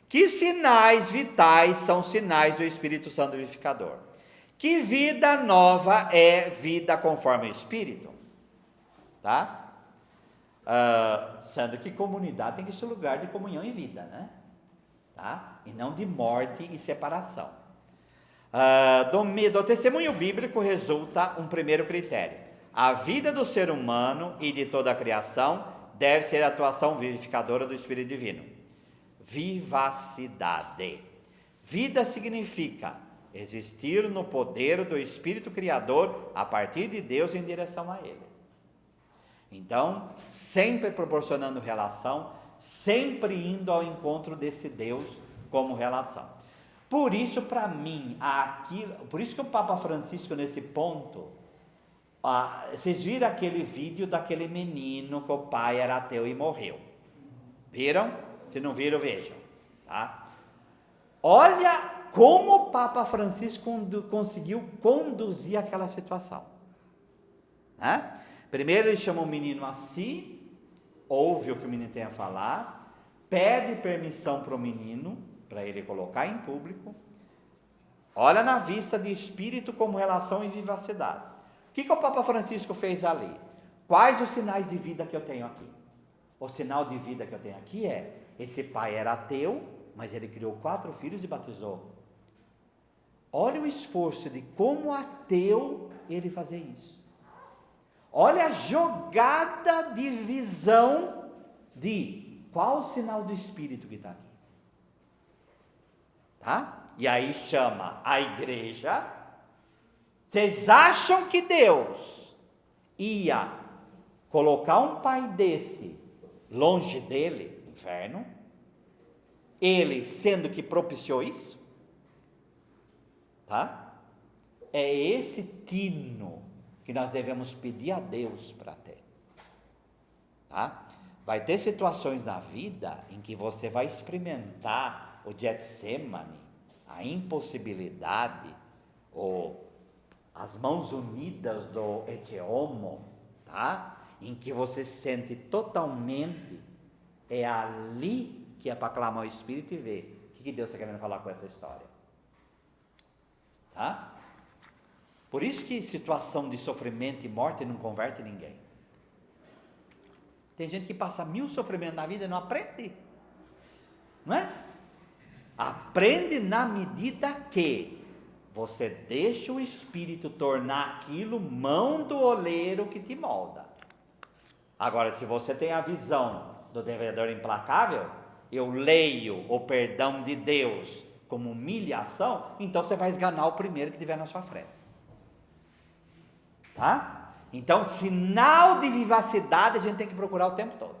Que sinais vitais são sinais do Espírito Santo vivificador? Que vida nova é vida conforme o Espírito? Tá? Sendo que comunidade tem que ser lugar de comunhão e vida, né? Tá? E não de morte e separação. Do testemunho bíblico resulta um primeiro critério: a vida do ser humano e de toda a criação deve ser a atuação vivificadora do Espírito Divino. Vivacidade. Vida significa existir no poder do Espírito Criador a partir de Deus em direção a Ele. Então, sempre proporcionando relação, sempre indo ao encontro desse Deus como relação. Por isso, para mim, por isso que o Papa Francisco, nesse ponto, vocês viram aquele vídeo daquele menino que o pai era ateu e morreu? Viram? Se não viram, vejam. Tá? Olha como o Papa Francisco conseguiu conduzir aquela situação, né? Primeiro ele chama o menino a si, ouve o que o menino tem a falar, pede permissão para o menino, para ele colocar em público, olha na vista de espírito como relação e vivacidade. O que o Papa Francisco fez ali? Quais os sinais de vida que eu tenho aqui? O sinal de vida que eu tenho aqui é, esse pai era ateu, mas ele criou 4 filhos e batizou. Olha o esforço de como ateu ele fazer isso. Olha a jogada de visão de qual o sinal do Espírito que está aqui. Tá? E aí chama a igreja. Vocês acham que Deus ia colocar um pai desse longe dele, inferno? Ele sendo que propiciou isso? Tá? É esse tino que nós devemos pedir a Deus para ter. Tá? Vai ter situações na vida em que você vai experimentar o Getsemane, a impossibilidade, ou as mãos unidas do Eteomo, tá? Em que você se sente totalmente, é ali que é para clamar o Espírito e ver o que Deus está querendo falar com essa história. Tá? Por isso que situação de sofrimento e morte não converte ninguém. Tem gente que passa 1000 sofrimentos na vida e não aprende. Não é? Aprende na medida que você deixa o Espírito tornar aquilo mão do oleiro que te molda. Agora, se você tem a visão do devedor implacável, eu leio o perdão de Deus como humilhação, então você vai esganar o primeiro que tiver na sua frente. Tá? Então, sinal de vivacidade a gente tem que procurar o tempo todo.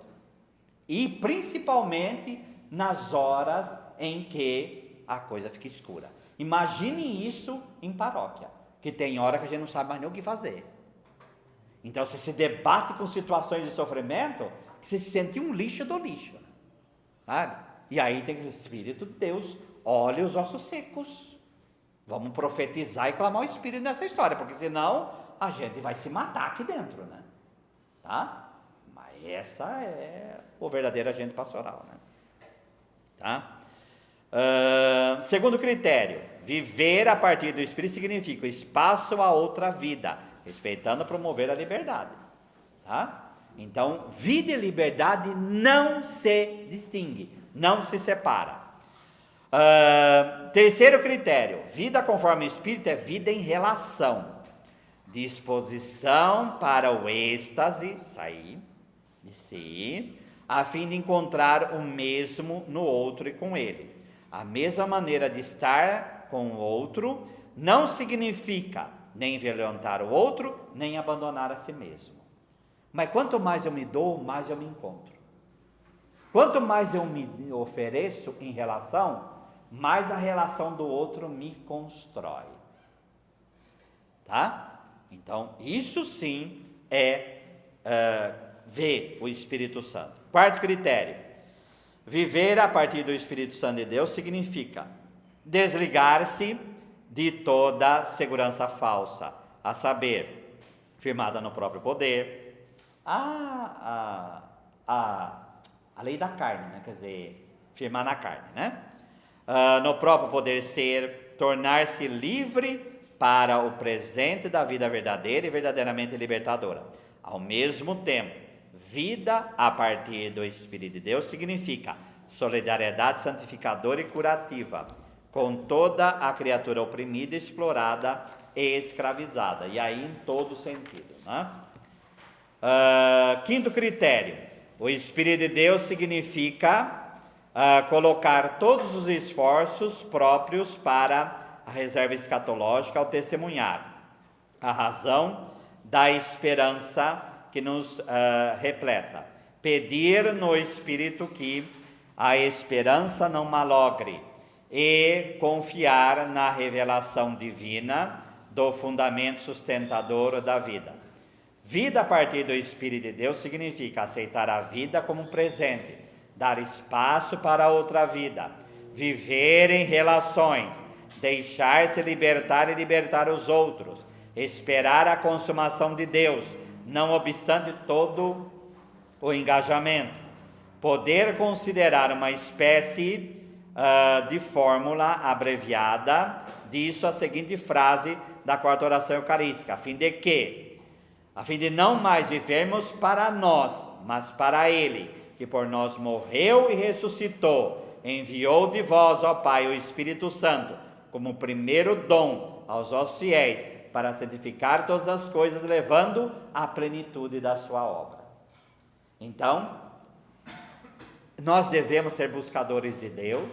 E principalmente nas horas em que a coisa fica escura. Imagine isso em paróquia, que tem hora que a gente não sabe mais nem o que fazer. Então você se debate com situações de sofrimento, que você se sente um lixo do lixo, sabe? E aí tem que o Espírito de Deus, olha os ossos secos. Vamos profetizar e clamar o Espírito nessa história, porque senão a gente vai se matar aqui dentro, né? Tá? Mas essa é o verdadeiro agente pastoral, né? Tá? Segundo critério, viver a partir do Espírito significa espaço a outra vida, respeitando e promover a liberdade. Tá? Então, vida e liberdade não se distingue, não se separa. Terceiro critério, vida conforme o Espírito é vida em relação, disposição para o êxtase, sair de si, a fim de encontrar o mesmo no outro e com ele. A mesma maneira de estar com o outro não significa nem violentar o outro, nem abandonar a si mesmo. Mas quanto mais eu me dou, mais eu me encontro. Quanto mais eu me ofereço em relação, mais a relação do outro me constrói. Tá? Então, isso sim é ver o Espírito Santo. Quarto critério, viver a partir do Espírito Santo de Deus significa desligar-se de toda segurança falsa, a saber, firmada no próprio poder, a lei da carne, né? Quer dizer, firmar na carne, né? No próprio poder ser, tornar-se livre para o presente da vida verdadeira e verdadeiramente libertadora. Ao mesmo tempo, vida a partir do Espírito de Deus significa solidariedade santificadora e curativa com toda a criatura oprimida, explorada e escravizada, e aí em todo sentido, né? Quinto critério, o Espírito de Deus significa colocar todos os esforços próprios para a reserva escatológica ao testemunhar a razão da esperança que nos repleta, pedir no Espírito que a esperança não malogre e confiar na revelação divina do fundamento sustentador da vida. Vida a partir do Espírito de Deus significa aceitar a vida como um presente, dar espaço para outra vida, viver em relações, deixar-se libertar e libertar os outros, esperar a consumação de Deus, não obstante todo o engajamento, poder considerar uma espécie de fórmula abreviada disso a seguinte frase da quarta oração eucarística: a fim de não mais vivermos para nós, mas para Ele, que por nós morreu e ressuscitou, enviou de vós, ó Pai, o Espírito Santo, como primeiro dom aos vossos fiéis, para santificar todas as coisas, levando à plenitude da sua obra. Então, nós devemos ser buscadores de Deus,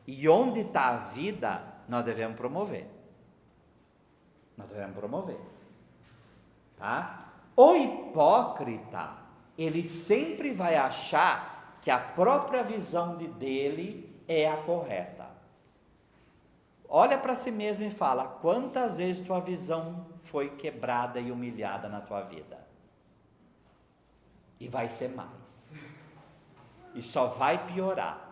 e onde está a vida, nós devemos promover. Tá? O hipócrita, ele sempre vai achar que a própria visão dele é a correta. Olha para si mesmo e fala: quantas vezes tua visão foi quebrada e humilhada na tua vida? E vai ser mais. E só vai piorar.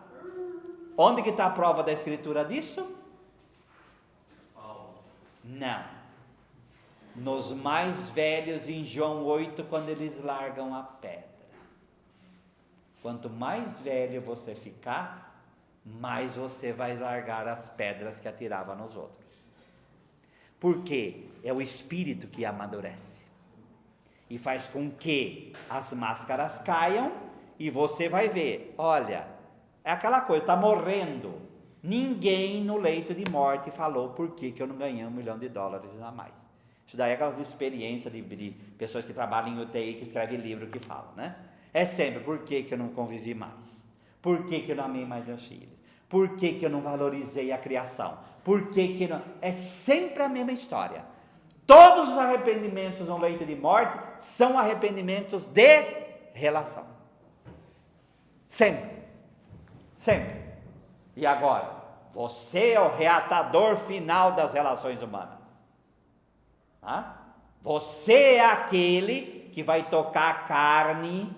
Onde que está a prova da escritura disso? Não. Nos mais velhos, em João 8, quando eles largam a pedra. Quanto mais velho você ficar, mais você vai largar as pedras que atirava nos outros. Porque é o espírito que amadurece e faz com que as máscaras caiam, e você vai ver, olha, é aquela coisa, está morrendo, ninguém no leito de morte falou por que eu não ganhei $1 milhão a mais. Isso daí é aquelas experiências de pessoas que trabalham em UTI, que escrevem livro, que falam, né? É sempre, por que eu não convivi mais? Por que eu não amei mais meus filhos? Por que eu não valorizei a criação? Por que não... É sempre a mesma história. Todos os arrependimentos no leito de morte são arrependimentos de relação. Sempre. E agora, você é o reatador final das relações humanas. Você é aquele que vai tocar a carne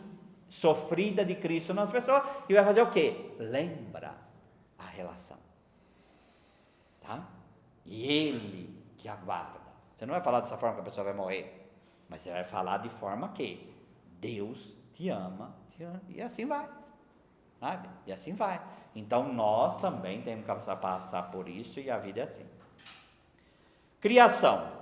sofrida de Cristo nas pessoas e vai fazer o quê? Lembra a relação. E Ele que aguarda. Você não vai falar dessa forma que a pessoa vai morrer, mas você vai falar de forma que Deus te ama, e assim vai. Sabe? E assim vai. Então nós também temos que passar por isso, e a vida é assim. Criação.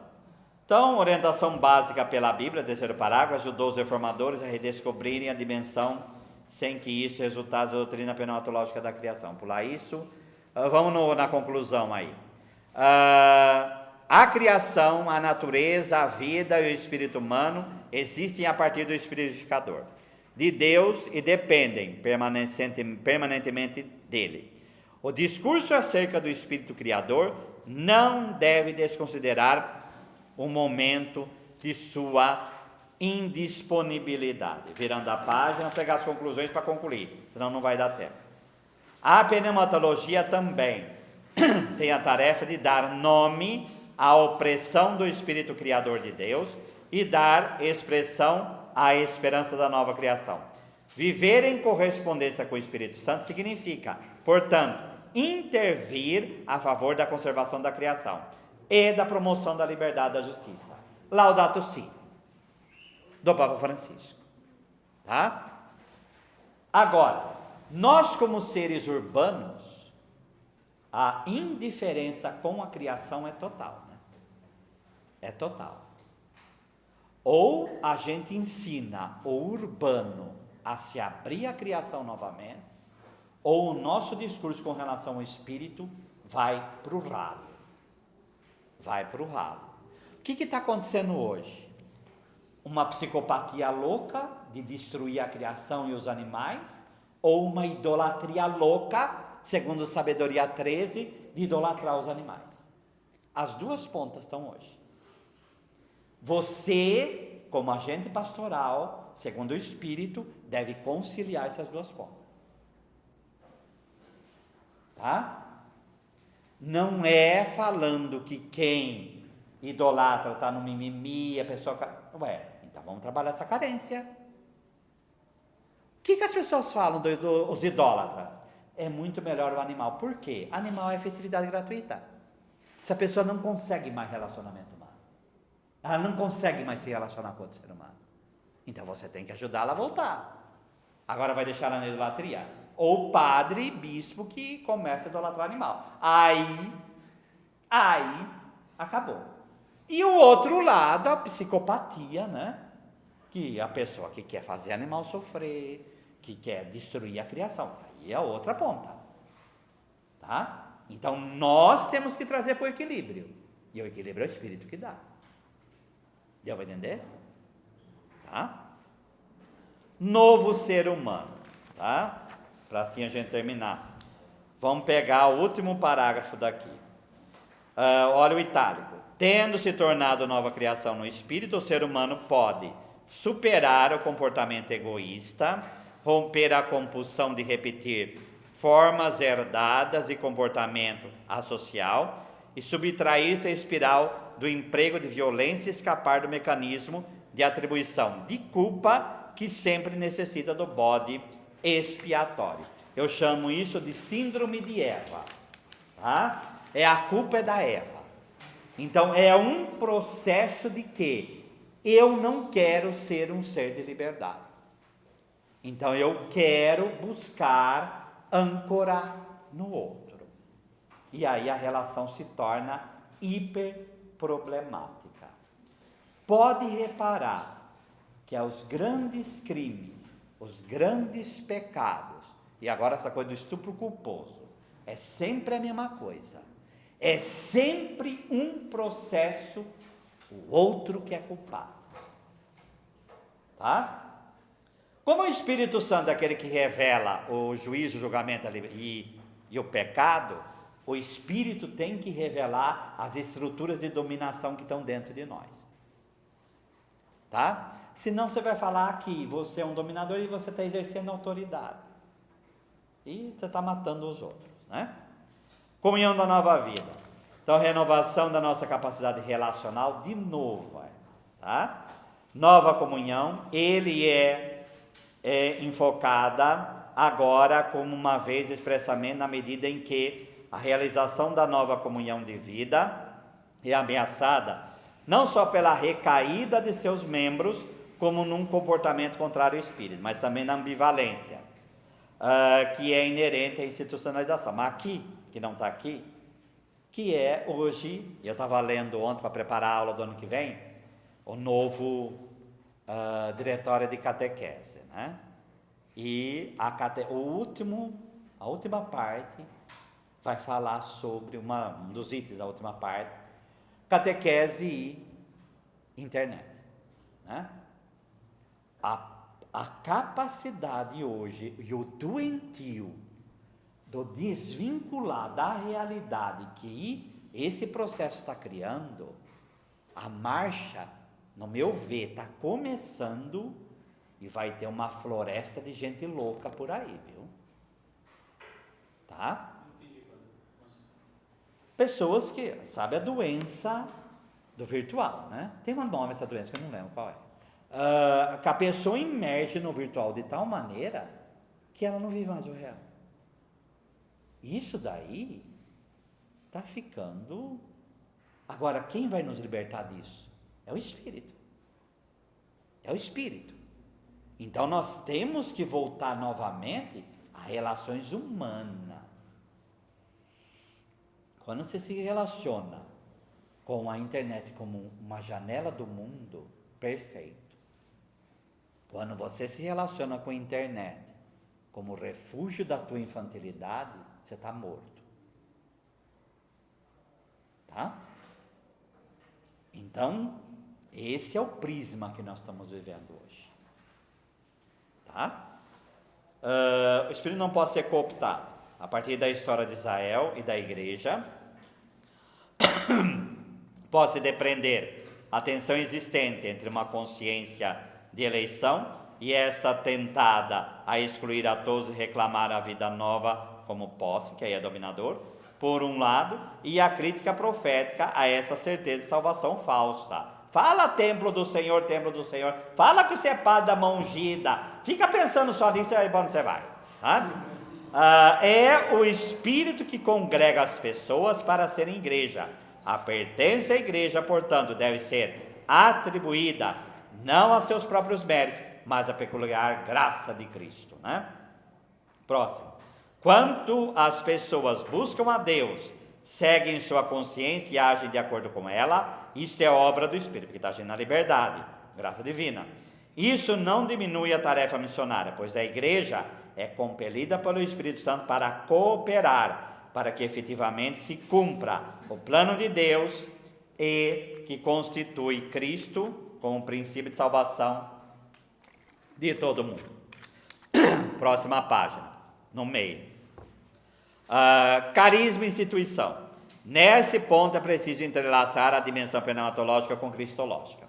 Então, orientação básica pela Bíblia, terceiro parágrafo, ajudou os reformadores a redescobrirem a dimensão, sem que isso resultasse da doutrina pneumatológica da criação. Pular isso. Vamos na conclusão aí. A criação, a natureza, a vida e o espírito humano existem a partir do espírito vivificador de Deus e dependem permanentemente dele. O discurso acerca do espírito criador não deve desconsiderar o momento de sua indisponibilidade. Virando a página, vou pegar as conclusões para concluir, senão não vai dar tempo. A pneumatologia também tem a tarefa de dar nome à opressão do espírito criador de Deus e dar expressão à esperança da nova criação. Viver em correspondência com o Espírito Santo significa, portanto, intervir a favor da conservação da criação e da promoção da liberdade e da justiça. Laudato Si, do Papa Francisco. Agora, nós como seres urbanos, a indiferença com a criação é total, né? É total. Ou a gente ensina o urbano a se abrir à criação novamente, ou o nosso discurso com relação ao espírito vai para o ralo. O que está acontecendo hoje? Uma psicopatia louca de destruir a criação e os animais, ou uma idolatria louca, segundo Sabedoria 13, de idolatrar os animais. As duas pontas estão hoje. Você, como agente pastoral, segundo o Espírito, deve conciliar essas duas pontas. Não é falando que quem idolatra está no mimimi, a pessoa... então vamos trabalhar essa carência. O que as pessoas falam dos idólatras? É muito melhor o animal. Por quê? Animal é efetividade gratuita. essa pessoa não consegue mais relacionamento humano. Ela não consegue mais se relacionar com outro ser humano. Então você tem que ajudá-la a voltar. Agora vai deixar ela na idolatria? Ou padre, bispo que começa a idolatrar animal. Aí acabou. E o outro lado, a psicopatia, né? Que a pessoa que quer fazer animal sofrer, que quer destruir a criação. Aí é a outra ponta. Tá? Então nós temos que trazer para o equilíbrio. E o equilíbrio é o Espírito que dá. Deu para entender? Tá? Novo ser humano. Tá? Para assim a gente terminar. Vamos pegar o último parágrafo daqui. Olha o itálico. Tendo se tornado nova criação no Espírito, o ser humano pode superar o comportamento egoísta, romper a compulsão de repetir formas herdadas de comportamento associal e subtrair-se à espiral do emprego de violência e escapar do mecanismo de atribuição de culpa que sempre necessita do bode expiatório. Eu chamo isso de síndrome de Eva. Tá? A culpa é da Eva. Então é um processo de que eu não quero ser um ser de liberdade. Então eu quero buscar âncorar no outro. E aí a relação se torna hiper problemática. Pode reparar que os grandes crimes, os grandes pecados, e agora essa coisa do estupro culposo, é sempre a mesma coisa. É sempre um processo, o outro que é culpado. Tá? Como o Espírito Santo é aquele que revela o juízo, o julgamento e o pecado, o Espírito tem que revelar as estruturas de dominação que estão dentro de nós. Tá? Senão você vai falar que você é um dominador e você está exercendo autoridade. E você está matando os outros, né? Comunhão da nova vida. Então, renovação da nossa capacidade relacional de novo, tá? Nova comunhão, ele é enfocada agora como uma vez expressamente na medida em que a realização da nova comunhão de vida é ameaçada não só pela recaída de seus membros, como num comportamento contrário ao Espírito, mas também na ambivalência, que é inerente à institucionalização. Mas aqui, que não está aqui, que é hoje, eu estava lendo ontem para preparar a aula do ano que vem, o novo diretório de catequese, né? E a última parte vai falar sobre um dos itens da última parte, catequese e internet, né? A capacidade hoje e o doentio do desvincular da realidade que esse processo está criando, a marcha, no meu ver, está começando e vai ter uma floresta de gente louca por aí, viu? Tá? Pessoas que, sabe a doença do virtual, né? Tem um nome essa doença que eu não lembro qual é. Que a pessoa emerge no virtual de tal maneira que ela não vive mais o real. Isso daí está ficando... Agora, quem vai nos libertar disso? É o Espírito. É o Espírito. Então, nós temos que voltar novamente a relações humanas. Quando você se relaciona com a internet como uma janela do mundo, perfeito. Quando você se relaciona com a internet como refúgio da tua infantilidade, você está morto. Tá? Então, esse é o prisma que nós estamos vivendo hoje. Tá? O Espírito não pode ser cooptado. A partir da história de Israel e da igreja, pode-se depreender a tensão existente entre uma consciência de eleição e esta tentada a excluir a todos e reclamar a vida nova como posse, que aí é dominador, por um lado, e a crítica profética a essa certeza de salvação falsa. Fala templo do Senhor, fala que você é padre da mão ungida, fica pensando só nisso e aí onde você vai, tá? É o Espírito que congrega as pessoas para serem igreja. A pertença à igreja, portanto, deve ser atribuída não a seus próprios méritos, mas à peculiar graça de Cristo, né? Próximo. Quanto as pessoas buscam a Deus, seguem sua consciência e agem de acordo com ela, isto é obra do Espírito, porque está agindo na liberdade, graça divina. Isso não diminui a tarefa missionária, pois a igreja é compelida pelo Espírito Santo para cooperar, para que efetivamente se cumpra o plano de Deus e que constitui Cristo como princípio de salvação de todo mundo. Próxima página, no meio. Carisma e instituição. Nesse ponto é preciso entrelaçar a dimensão pneumatológica com cristológica.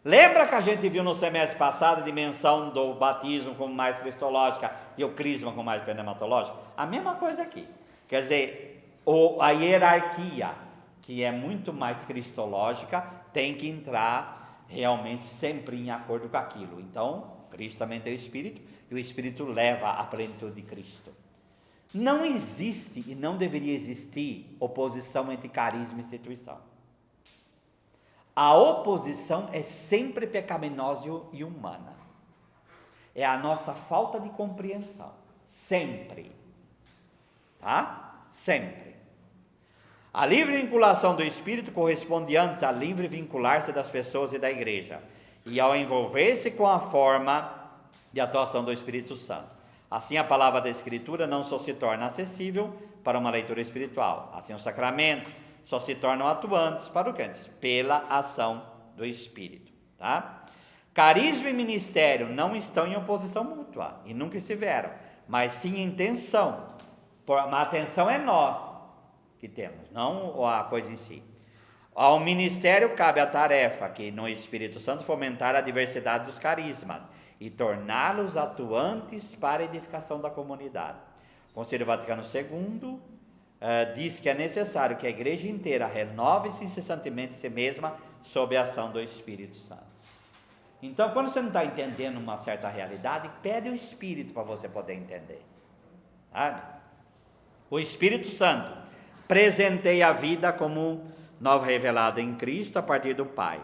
Lembra que a gente viu no semestre passado a dimensão do batismo como mais cristológica e o crisma como mais pneumatológica? A mesma coisa aqui. Quer dizer, a hierarquia, que é muito mais cristológica, tem que entrar realmente sempre em acordo com aquilo. Então, Cristo também tem o Espírito, e o Espírito leva à plenitude de Cristo. Não existe e não deveria existir oposição entre carisma e instituição. A oposição é sempre pecaminosa e humana. É a nossa falta de compreensão. Sempre. Tá? Sempre. A livre vinculação do Espírito corresponde antes à livre vincular-se das pessoas e da igreja, e ao envolver-se com a forma de atuação do Espírito Santo. Assim, a palavra da Escritura não só se torna acessível para uma leitura espiritual, assim os sacramentos só se tornam atuantes para o crente, pela ação do Espírito. Tá? Carisma e ministério não estão em oposição mútua, e nunca estiveram, mas sim em tensão. A tensão é nós que temos, não a coisa em si. Ao ministério cabe a tarefa que no Espírito Santo fomentar a diversidade dos carismas e torná-los atuantes para a edificação da comunidade. O Concílio Vaticano II diz que é necessário que a igreja inteira renove-se incessantemente si mesma sob a ação do Espírito Santo. Então, quando você não está entendendo uma certa realidade, pede o Espírito para você poder entender. Sabe? O Espírito Santo presenteia a vida como nova revelada em Cristo a partir do Pai.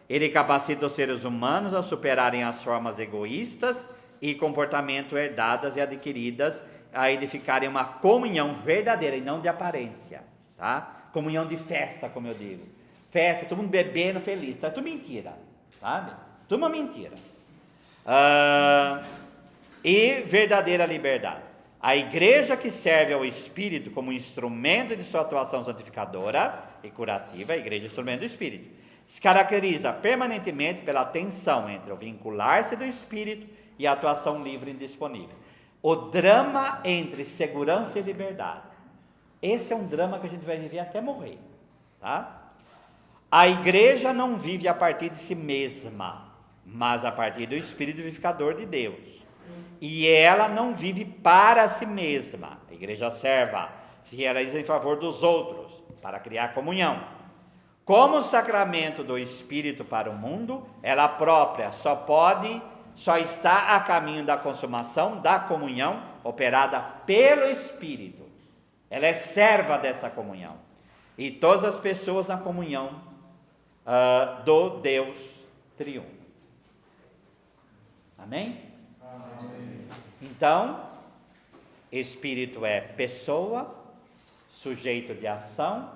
Ele capacita os seres humanos a superarem as formas egoístas e comportamento herdadas e adquiridas, a edificarem uma comunhão verdadeira e não de aparência, tá? Comunhão de festa, como eu digo. Festa, todo mundo bebendo, feliz, tá? Tudo mentira, sabe? Tudo uma mentira. E verdadeira liberdade. A igreja que serve ao Espírito como instrumento de sua atuação santificadora e curativa, a igreja é instrumento do Espírito, se caracteriza permanentemente pela tensão entre o vincular-se do Espírito e a atuação livre e indisponível. O drama entre segurança e liberdade. Esse é um drama que a gente vai viver até morrer. Tá? A igreja não vive a partir de si mesma, mas a partir do Espírito vivificador de Deus. E ela não vive para si mesma. A igreja se realiza em favor dos outros, para criar comunhão. Como sacramento do Espírito para o mundo, ela própria só está a caminho da consumação da comunhão operada pelo Espírito. Ela é serva dessa comunhão. E todas as pessoas na comunhão do Deus triunfo. Amém? Amém. Então, Espírito é pessoa, sujeito de ação,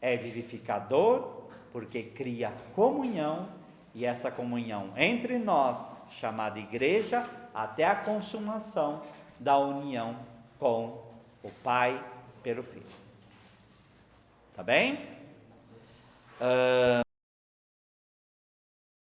é vivificador, porque cria comunhão, e essa comunhão entre nós, chamada igreja, até a consumação da união com o Pai pelo Filho. Tá bem?